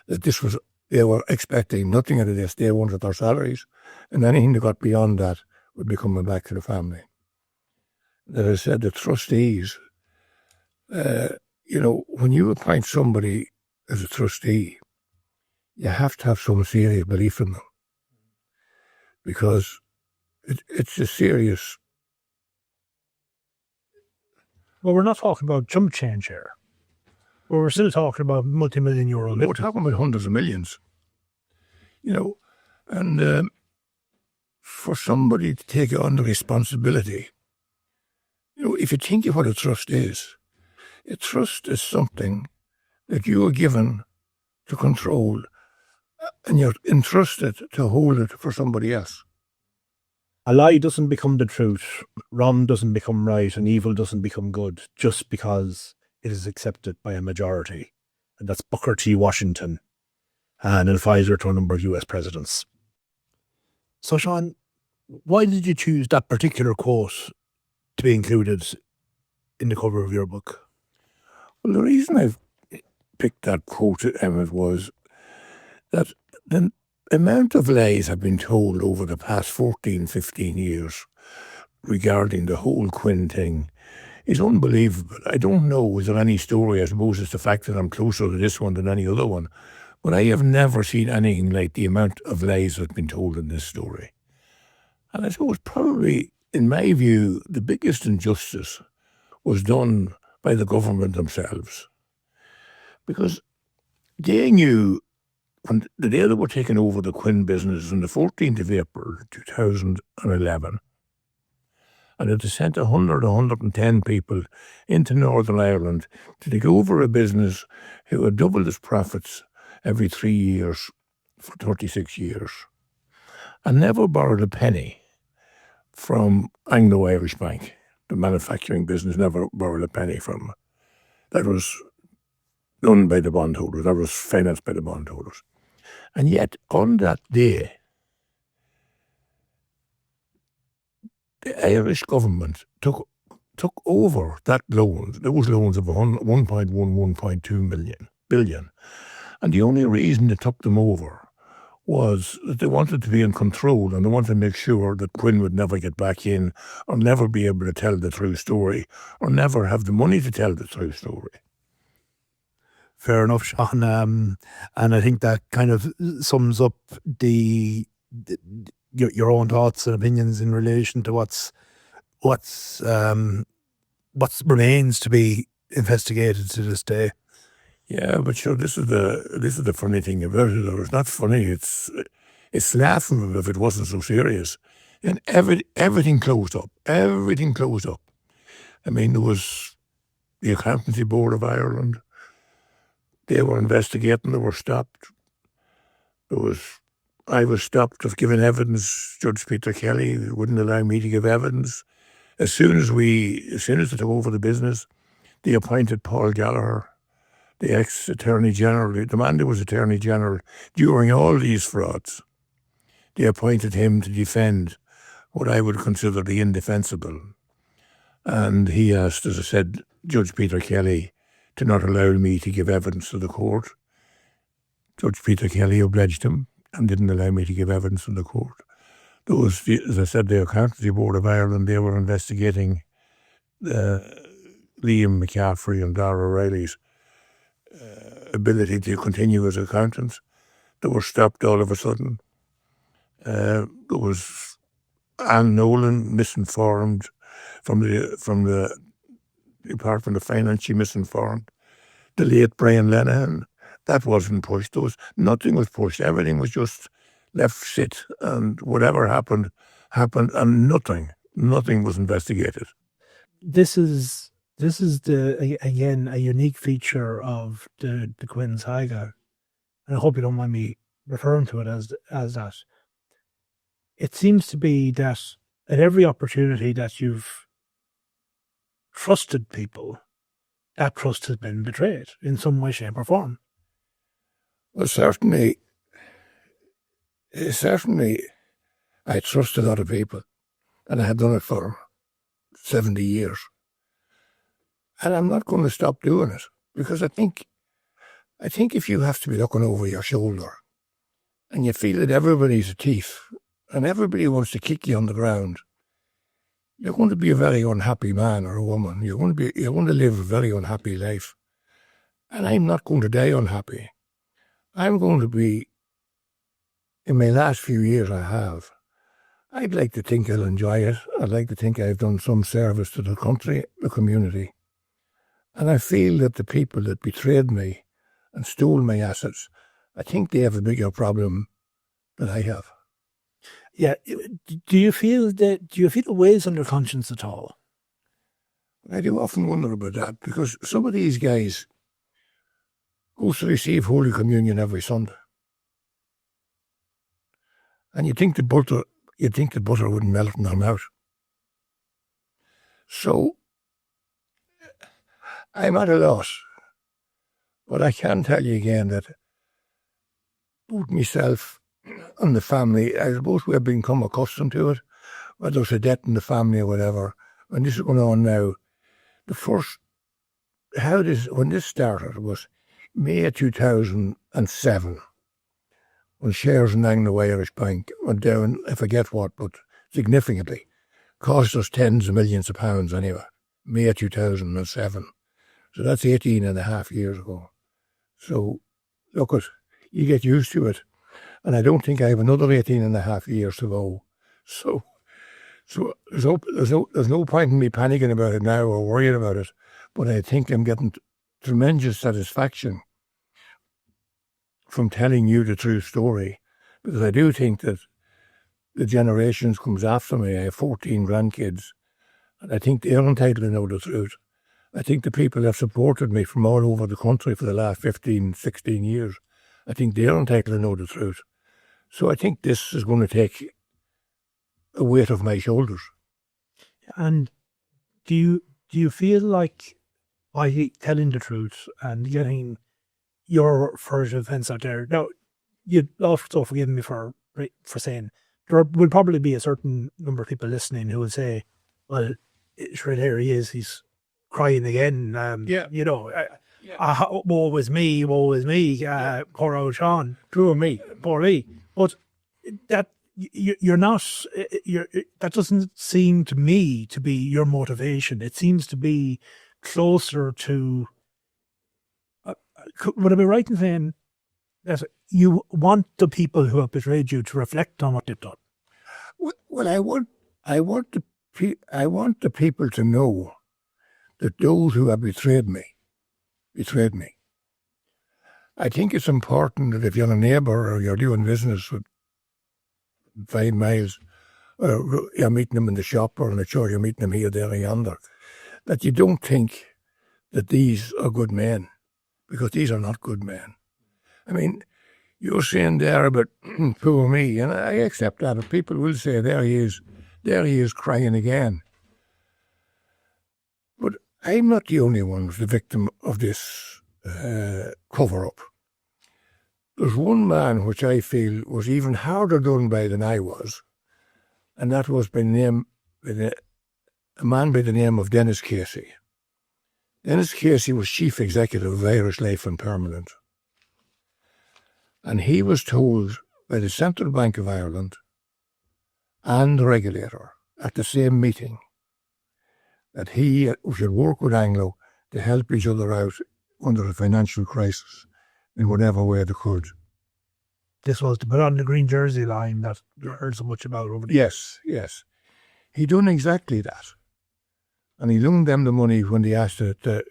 that this was, they were expecting nothing out of this. They wanted their salaries, and anything that got beyond that would be coming back to the family. That I said, the trustees, when you appoint somebody as a trustee, you have to have some serious belief in them. Because it's a serious... Well, we're not talking about chump change here. But we're still talking about multi-million euro. We're talking about hundreds of millions. And for somebody to take on the responsibility, if you think of what a trust is something that you are given to control and you're entrusted to hold it for somebody else. A lie doesn't become the truth, wrong doesn't become right, and evil doesn't become good just because it is accepted by a majority. And that's Booker T. Washington, an advisor to a number of US presidents. So, Sean, why did you choose that particular quote to be included in the cover of your book? Well, the reason I've picked that quote, Emmett, was that the amount of lies have been told over the past 14, 15 years regarding the whole Quinn thing is unbelievable. I don't know, is there any story, I suppose it's the fact that I'm closer to this one than any other one, but I have never seen anything like the amount of lies that have been told in this story. And I suppose probably, in my view, the biggest injustice was done by the government themselves. Because they knew, when the day they were taking over the Quinn business on the 14th of April 2011, and they sent 110 people into Northern Ireland to take over a business who had doubled its profits every 3 years for 36 years, and never borrowed a penny from Anglo-Irish Bank. The manufacturing business never borrowed a penny from. That was done by the bondholders. That was financed by the bondholders. And yet, on that day, the Irish government took over that loan, those loans of 1.1, 1.2 billion. And the only reason they took them over was that they wanted to be in control and they wanted to make sure that Quinn would never get back in or never be able to tell the true story or never have the money to tell the true story. Fair enough, Sean. And I think that kind of sums up your own thoughts and opinions in relation to what remains to be investigated to this day. Yeah, but sure, this is the funny thing about it. Or it's not funny. It's laughable if it wasn't so serious. And everything closed up. Everything closed up. I mean, there was the Accountancy Board of Ireland. They were investigating. They were stopped. I was stopped of giving evidence. Judge Peter Kelly wouldn't allow me to give evidence. As soon as they took over the business, they appointed Paul Gallagher, the ex-Attorney General, the man who was Attorney General during all these frauds. They appointed him to defend what I would consider the indefensible. And he asked, as I said, Judge Peter Kelly to not allow me to give evidence to the court. Judge Peter Kelly obliged him and didn't allow me to give evidence in the court. Those, as I said, the Accountancy Board of Ireland, they were investigating Liam McCaffrey and Dara O'Reilly's ability to continue as accountants. They were stopped all of a sudden. There was Anne Nolan, misinformed, the Department of Finance, she misinformed. The late Brian Lenihan, that wasn't pushed. Nothing was pushed. Everything was just left sit, and whatever happened, and nothing was investigated. This is again a unique feature of the Quinn saga, and I hope you don't mind me referring to it as that. It seems to be that at every opportunity that you've trusted people, that trust has been betrayed in some way, shape, or form. Well, certainly, I trust a lot of people, and I have done it for 70 years. And I'm not going to stop doing it, because I think if you have to be looking over your shoulder and you feel that everybody's a thief and everybody wants to kick you on the ground, you're going to be a very unhappy man or a woman. You're going to live a very unhappy life. And I'm not going to die unhappy. I'm going to be, in my last few years I'd like to think I'll enjoy it. I'd like to think I've done some service to the country, the community. And I feel that the people that betrayed me and stole my assets, I think they have a bigger problem than I have. Yeah. Do you feel the weighs on your conscience at all? I do often wonder about that, because some of these guys go to receive Holy Communion every Sunday. And you'd think the butter wouldn't melt in their mouth. So I'm at a loss. But I can tell you again that both myself and the family, I suppose we've become accustomed to it, whether there's a debt in the family or whatever. And this is going on now. When this started was May 2007, when shares in Anglo-Irish Bank went down, I forget what, but significantly. Cost us tens of millions of pounds anyway. May 2007. So that's 18 and a half years ago. So, look, you get used to it. And I don't think I have another 18 and a half years to go. So there's no point in me panicking about it now or worrying about it. But I think I'm getting tremendous satisfaction from telling you the true story, because I do think that the generations comes after me. I have 14 grandkids, and I think they're entitled to know the truth. I think the people that have supported me from all over the country for the last 15, 16 years, I think they're entitled to know the truth. So I think this is going to take a weight off my shoulders. And do you feel like by telling the truth and getting your version of events out there, now you'd also forgive me for saying there will probably be a certain number of people listening who will say, well, sure, there he is, he's crying again. Woe is me, poor old Sean. Poor me. Poor me. But that you're not, that doesn't seem to me to be your motivation. It seems to be closer to, would I be right in saying that you want the people who have betrayed you to reflect on what they've done? Well, I want the people to know that those who have betrayed me. I think it's important that if you're a neighbour or you're doing business with 5 miles, or you're meeting them in the shop or in the church, you're meeting them here, there, and yonder, that you don't think that these are good men, because these are not good men. I mean, you're saying there about poor me, and I accept that. If people will say, there he is crying again. But I'm not the only one who's the victim of this cover-up. There's one man which I feel was even harder done by than I was, and that was a man by the name of Dennis Casey. Dennis Casey was chief executive of Irish Life and Permanent. And he was told by the Central Bank of Ireland and the regulator at the same meeting that he should work with Anglo to help each other out under a financial crisis in whatever way they could. This was to put on the green jersey line that you heard so much about over the years. Yes. He done exactly that. And he loaned them the money when they asked it to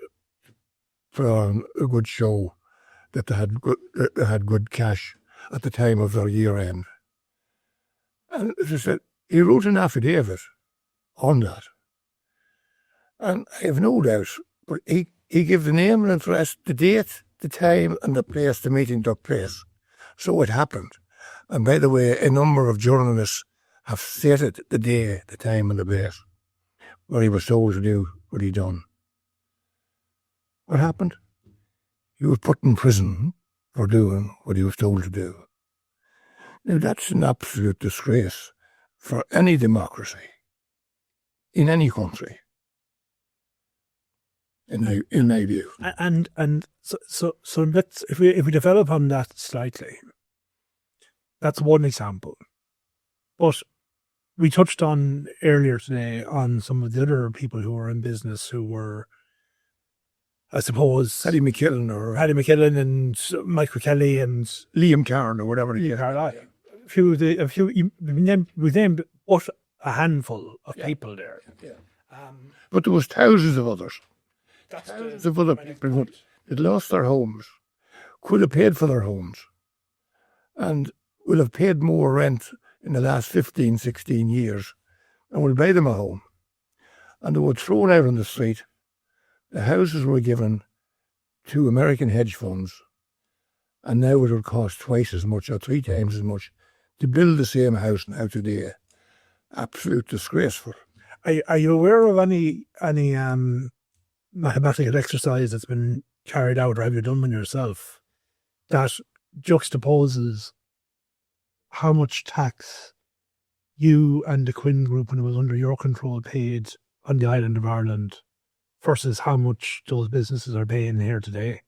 put on a good show, that they had good cash at the time of their year end. And as I said, he wrote an affidavit on that. And I have no doubt, but he gave the name and address, the date, the time and the place the meeting took place. So it happened. And by the way, a number of journalists have stated the day, the time and the place where he was told to do what he done. What happened? He was put in prison for doing what he was told to do. Now that's an absolute disgrace for any democracy in any country, in my view. And so let's if we develop on that slightly, that's one example. But we touched on earlier today on some of the other people who were in business who were, I suppose, Paddy McKillen and Michael Kelly and Liam Carn or whatever. we named what a handful of people there. But there was thousands of others. Thousands of other people who had lost their homes, could have paid for their homes, and will have paid more rent in the last 15, 16 years, and will buy them a home. And they were thrown out on the street. The houses were given to American hedge funds, and now it would cost twice as much or 3 times as much to build the same house now today. Absolute disgraceful. Are you aware of any mathematical exercise that's been carried out, or have you done one yourself, that juxtaposes how much tax you and the Quinn Group, when it was under your control, paid on the island of Ireland versus how much those businesses are paying here today?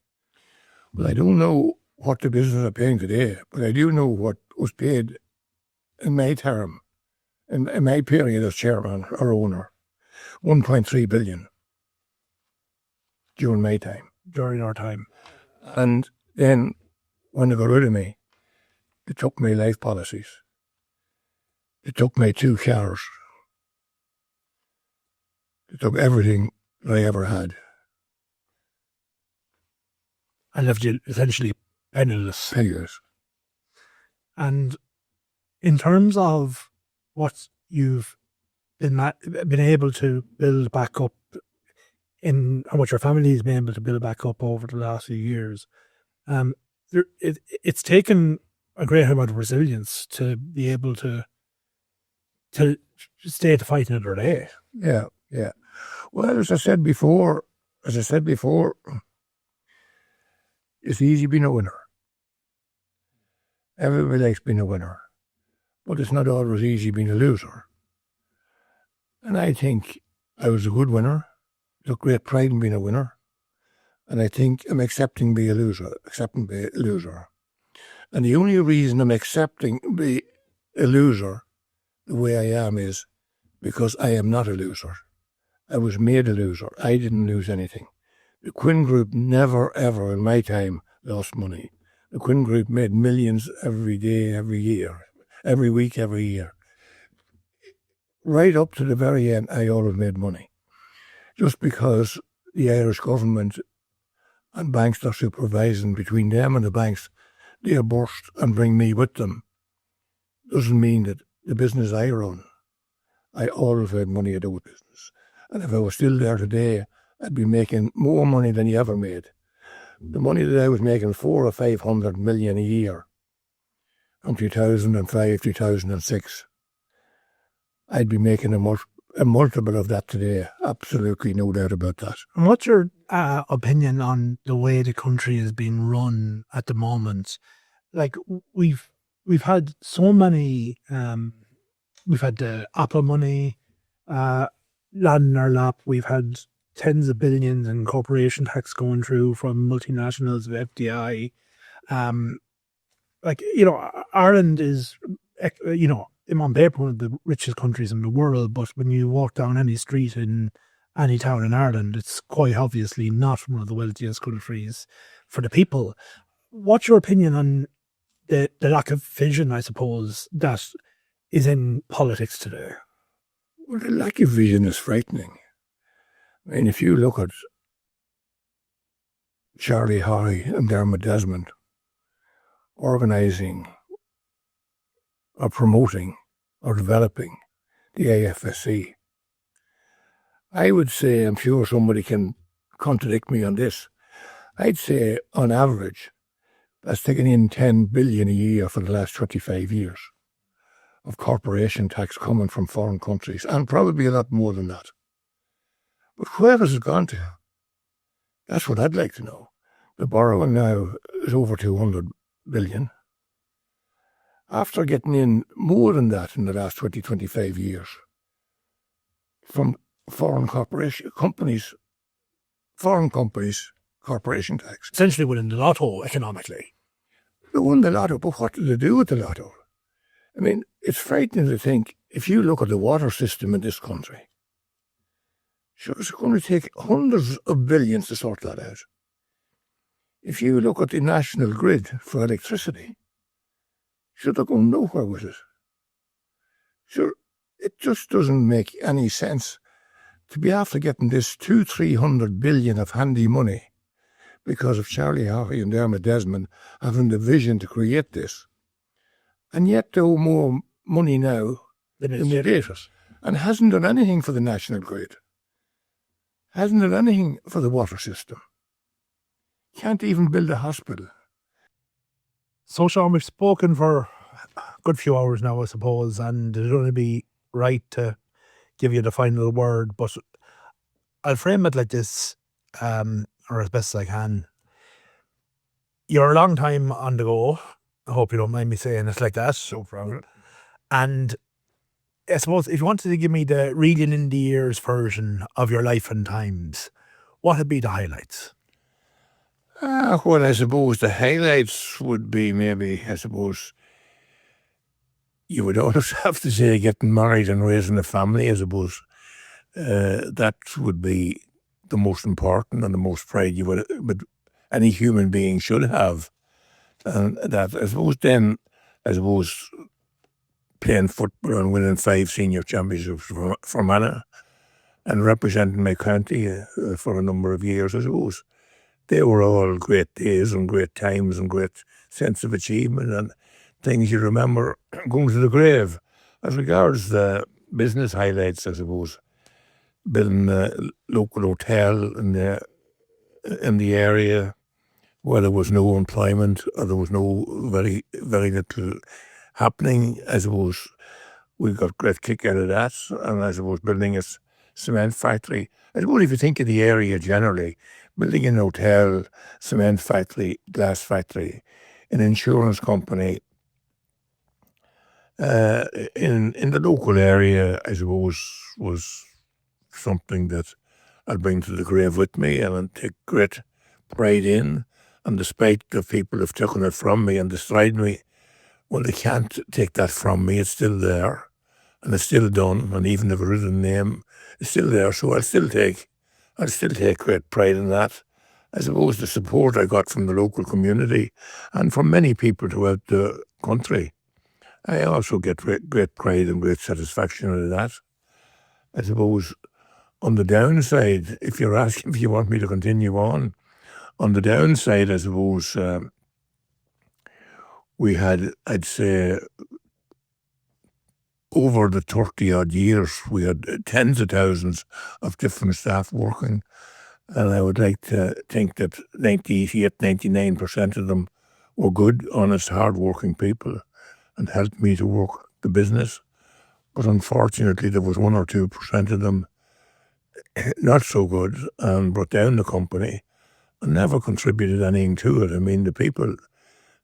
Well, I don't know what the businesses are paying today, but I do know what was paid in my term, in my period as chairman or owner, 1.3 billion during my time. During our time. And then when they got rid of me, they took my life policies. They took my 2 cars. They took everything that I ever had. And left you essentially penniless. Penniless. And in terms of what you've been able to build back up and what your family has been able to build back up over the last few years, it's taken a great amount of resilience to be able to stay to fight another day. Yeah. Well, as I said before, it's easy being a winner. Everybody likes being a winner, but it's not always easy being a loser. And I think I was a good winner. Took great pride in being a winner, and I think I'm accepting being a loser. And the only reason I'm accepting being a loser the way I am is because I am not a loser. I was made a loser. I didn't lose anything. The Quinn Group never, ever in my time lost money. The Quinn Group made millions every day, every year, every week, every year. Right up to the very end, I always made money. Just because the Irish government and banks are supervising, between them and the banks, they burst and bring me with them, doesn't mean that the business I run, I always had money to do with business. And if I was still there today, I'd be making more money than you ever made. The money that I was making, 400 or 500 million a year from 2005, 2006, I'd be making a multiple of that today. Absolutely no doubt about that. And what's your opinion on the way the country is being run at the moment? Like, we've had so many, we've had the Apple money, land in our lap. We've had tens of billions in corporation tax going through from multinationals of FDI. Ireland is, on paper, one of the richest countries in the world, but when you walk down any street in any town in Ireland, it's quite obviously not one of the wealthiest countries for the people. What's your opinion on the lack of vision, I suppose, that is in politics today? Well, the lack of vision is frightening. I mean, if you look at Charlie Haughey and Dermot Desmond organising or promoting or developing the AFSC, I would say, I'm sure somebody can contradict me on this, I'd say on average that's taken in 10 billion a year for the last 25 years of corporation tax coming from foreign countries, and probably a lot more than that. But where has it gone to? That's what I'd like to know. The borrowing now is over 200 billion. After getting in more than that in the last 20, 25 years from foreign companies, corporation tax. Essentially winning the lotto economically. They won the lotto, but what do they do with the lotto? I mean, it's frightening to think, if you look at the water system in this country, sure, it's going to take hundreds of billions to sort that out. If you look at the national grid for electricity, sure, they're going nowhere with it. Sure, it just doesn't make any sense to be after getting this 200-300 billion of handy money because of Charlie Haughey and Dermot Desmond having the vision to create this, and yet they owe more money now than they did, and hasn't done anything for the national grid, hasn't done anything for the water system, can't even build a hospital. So, Sean, we've spoken for a good few hours now, I suppose, and it'd only be right to give you the final word, but I'll frame it like this, or as best as I can. You're a long time on the go. I hope you don't mind me saying it like that. So proud. And I suppose if you wanted to give me the reading in the ears version of your life and times, what would be the highlights? Well, I suppose the highlights would be maybe, you would always have to say getting married and raising a family, I suppose. That would be the most important and the most pride any human being should have. And that, I suppose, playing football and winning 5 senior championships for Fermanagh and representing my county for a number of years, I suppose. They were all great days and great times and great sense of achievement and things you remember going to the grave. As regards the business highlights, I suppose, building a local hotel in the area where there was no employment or there was no very, very little happening. I suppose we got great kick out of that, and I suppose building a cement factory. I suppose if you think of the area generally, building an hotel, cement factory, glass factory, an insurance company, in the local area, I suppose, was something that I'll bring to the grave with me and I'll take great pride in. And despite the people have taken it from me and destroyed me, well, they can't take that from me. It's still there, and it's still done. And even if it isn't a name, it's still there. So I'll still take great pride in that. I suppose the support I got from the local community and from many people throughout the country, I also get great pride and great satisfaction out of that. I suppose on the downside, if you're asking if you want me to continue on the downside, I suppose we had, I'd say, over the 30-odd years, we had tens of thousands of different staff working. And I would like to think that 98, 99% of them were good, honest, hard-working people and helped me to work the business. But unfortunately, there was 1 or 2% of them not so good and brought down the company and never contributed anything to it. I mean, the people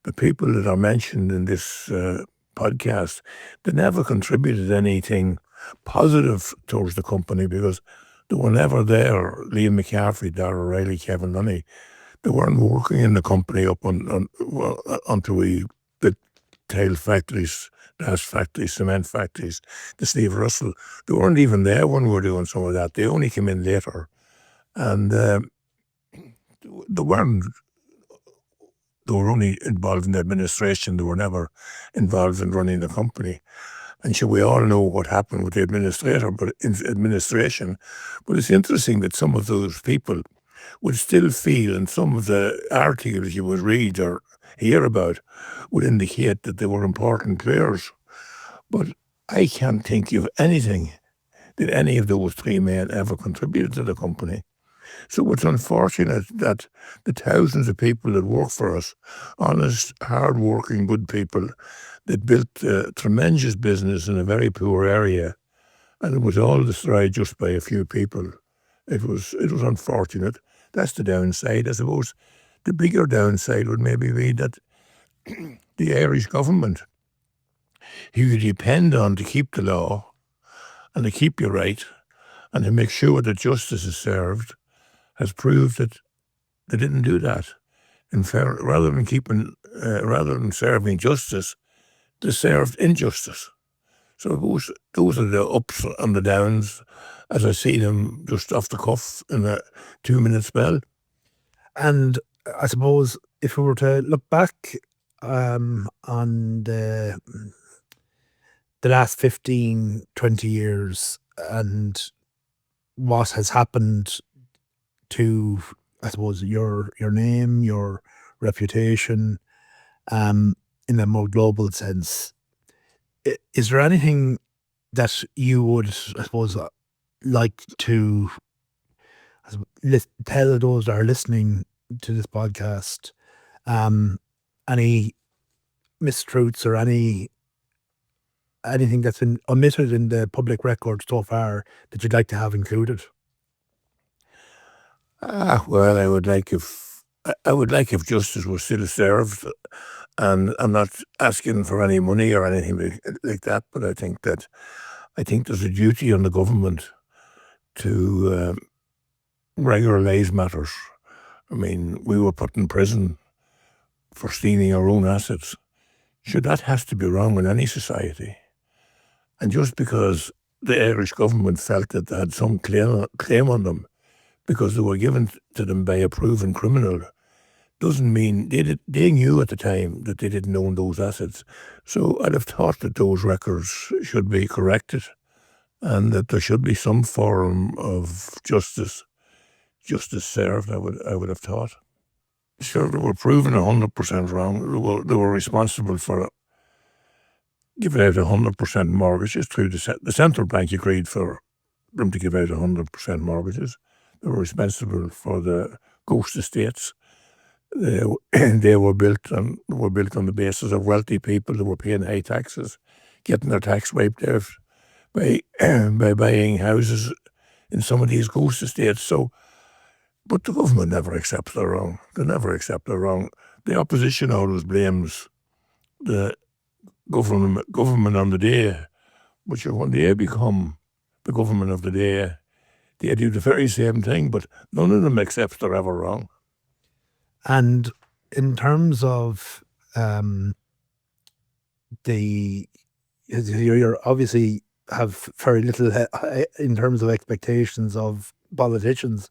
that are mentioned in this podcast, they never contributed anything positive towards the company because they were never there. Liam McCaffrey, Dara O'Reilly, Kevin Lunny, they weren't working in the company up until we did tile factories, glass factories, cement factories, the Steve Russell. They weren't even there when we were doing some of that. They only came in later. And they were only involved in the administration. They were never involved in running the company. And sure, we all know what happened with the administration. But it's interesting that some of those people would still feel, and some of the articles you would read or hear about would indicate that they were important players. But I can't think of anything that any of those three men ever contributed to the company. So it's unfortunate that the thousands of people that work for us, honest, hard-working, good people, that built a tremendous business in a very poor area, and it was all destroyed just by a few people. It was unfortunate. That's the downside. I suppose the bigger downside would maybe be that the Irish government, who you depend on to keep the law and to keep you right and to make sure that justice is served, has proved that they didn't do that. In fact, rather than serving justice, they served injustice. So those are the ups and the downs as I see them just off the cuff in a 2-minute spell. And I suppose if we were to look back on the last 15, 20 years and what has happened to, I suppose, your name, your reputation, in a more global sense, is there anything that you would, I suppose, like to tell those that are listening to this podcast, any mistruths or anything that's been omitted in the public record so far that you'd like to have included? Well, I would like if justice was still served, and I'm not asking for any money or anything like that, but I think there's a duty on the government to regularize matters. I mean, we were put in prison for stealing our own assets. Sure, that has to be wrong in any society. And just because the Irish government felt that they had some claim on them because they were given to them by a proven criminal, doesn't mean they knew at the time that they didn't own those assets. So I'd have thought that those records should be corrected and that there should be some form of justice served, I would have thought. Sure, they were proven 100% wrong. They were responsible for giving out 100% mortgages through the central bank agreed for them to give out 100% mortgages. They were responsible for the ghost estates. They were built on the basis of wealthy people who were paying high taxes, getting their tax wiped out by buying houses in some of these ghost estates. So, but the government never accepts they're wrong. They never accept they're wrong. The opposition always blames the government on the day, but when they become the government of the day, they do the very same thing, but none of them accepts they're ever wrong. And in terms of you're obviously have very little in terms of expectations of politicians,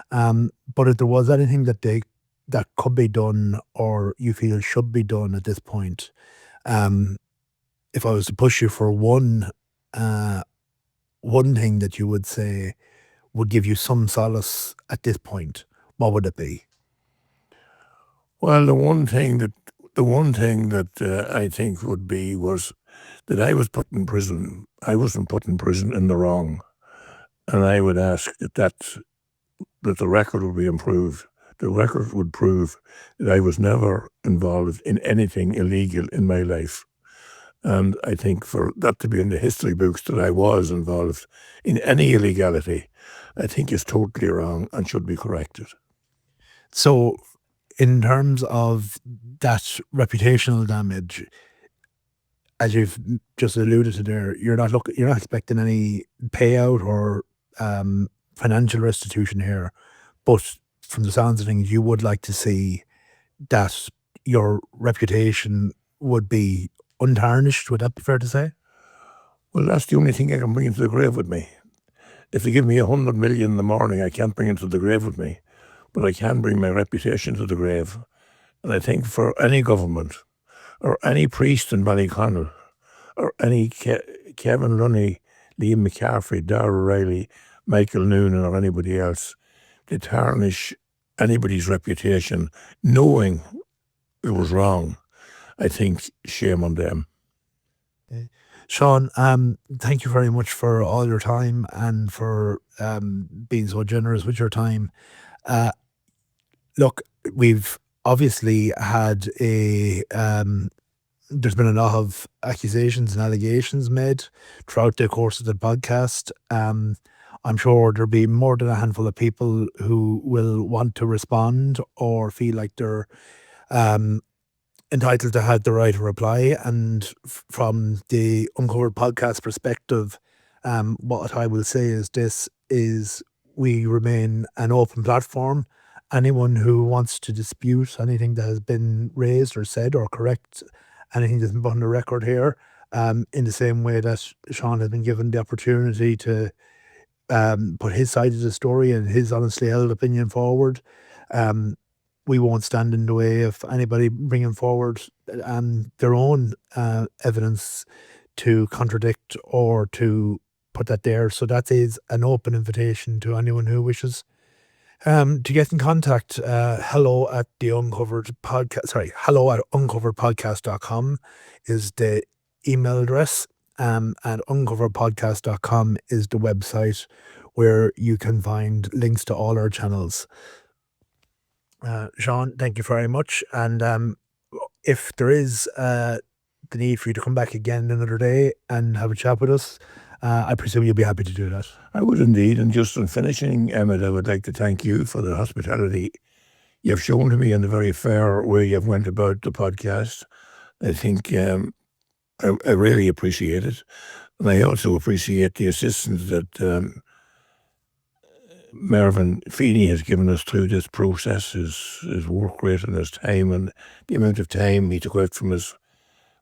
but if there was anything that could be done or you feel should be done at this point, if I was to push you for one thing that you would say would give you some solace at this point, what would it be? Well, the one thing that I think would be was that I was put in prison. I wasn't put in prison in the wrong, and I would ask that the record would be improved. The record would prove that I was never involved in anything illegal in my life. And I think for that to be in the history books that I was involved in any illegality, I think is totally wrong and should be corrected. So, in terms of that reputational damage, as you've just alluded to there, you're not expecting any payout or financial restitution here, but from the sounds of things, you would like to see that your reputation would be untarnished. Would that be fair to say? Well, that's the only thing I can bring into the grave with me. If they give me 100 million in the morning, I can't bring it to the grave with me, but I can bring my reputation to the grave. And I think for any government or any priest in Ballyconnell or any Kevin Lunny, Liam McCaffrey, Darrell O'Reilly, Michael Noonan, or anybody else to tarnish anybody's reputation, knowing it was wrong. I think shame on them. Sean, thank you very much for all your time and for being so generous with your time. Look, we've obviously had there's been a lot of accusations and allegations made throughout the course of the podcast. I'm sure there'll be more than a handful of people who will want to respond or feel like they're entitled to have the right to reply. And from the Uncovered Podcast perspective, what I will say is this is we remain an open platform. Anyone who wants to dispute anything that has been raised or said or correct anything that's been put on the record here, in the same way that Sean has been given the opportunity to put his side of the story and his honestly held opinion forward, we won't stand in the way of anybody bringing forward their own evidence to contradict or to put that there. So that is an open invitation to anyone who wishes to get in contact. Hello at uncoveredpodcast.com is the email address, and uncoveredpodcast.com is the website where you can find links to all our channels. Sean, thank you very much. And if there is the need for you to come back again another day and have a chat with us, I presume you'll be happy to do that. I would indeed. And just in finishing, Emmett, I would like to thank you for the hospitality you've shown to me in the very fair way you've went about the podcast. I think I really appreciate it. And I also appreciate the assistance that Mervyn Feeney has given us through this process, his work rate and his time, and the amount of time he took out from his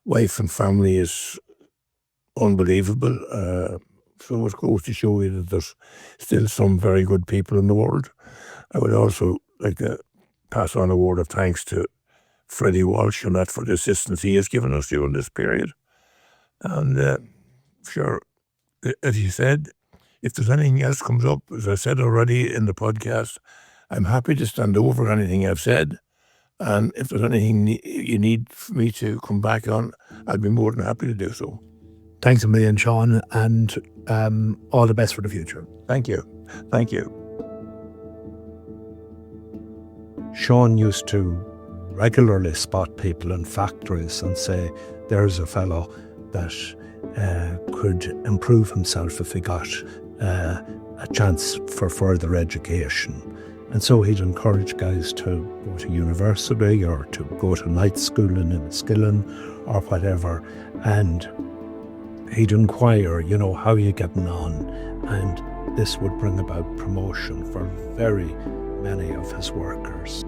wife and family is unbelievable. So it goes to show you that there's still some very good people in the world. I would also like to pass on a word of thanks to Freddie Walsh and that for the assistance he has given us during this period. And sure, as you said, if there's anything else comes up, as I said already in the podcast, I'm happy to stand over anything I've said. And if there's anything you need for me to come back on, I'd be more than happy to do so. Thanks a million, Sean, and all the best for the future. Thank you. Thank you. Sean used to regularly spot people in factories and say, there's a fellow that could improve himself if he got a chance for further education. And so he'd encourage guys to go to university or to go to night school in Enniskillen or whatever. And he'd inquire, how are you getting on? And this would bring about promotion for very many of his workers.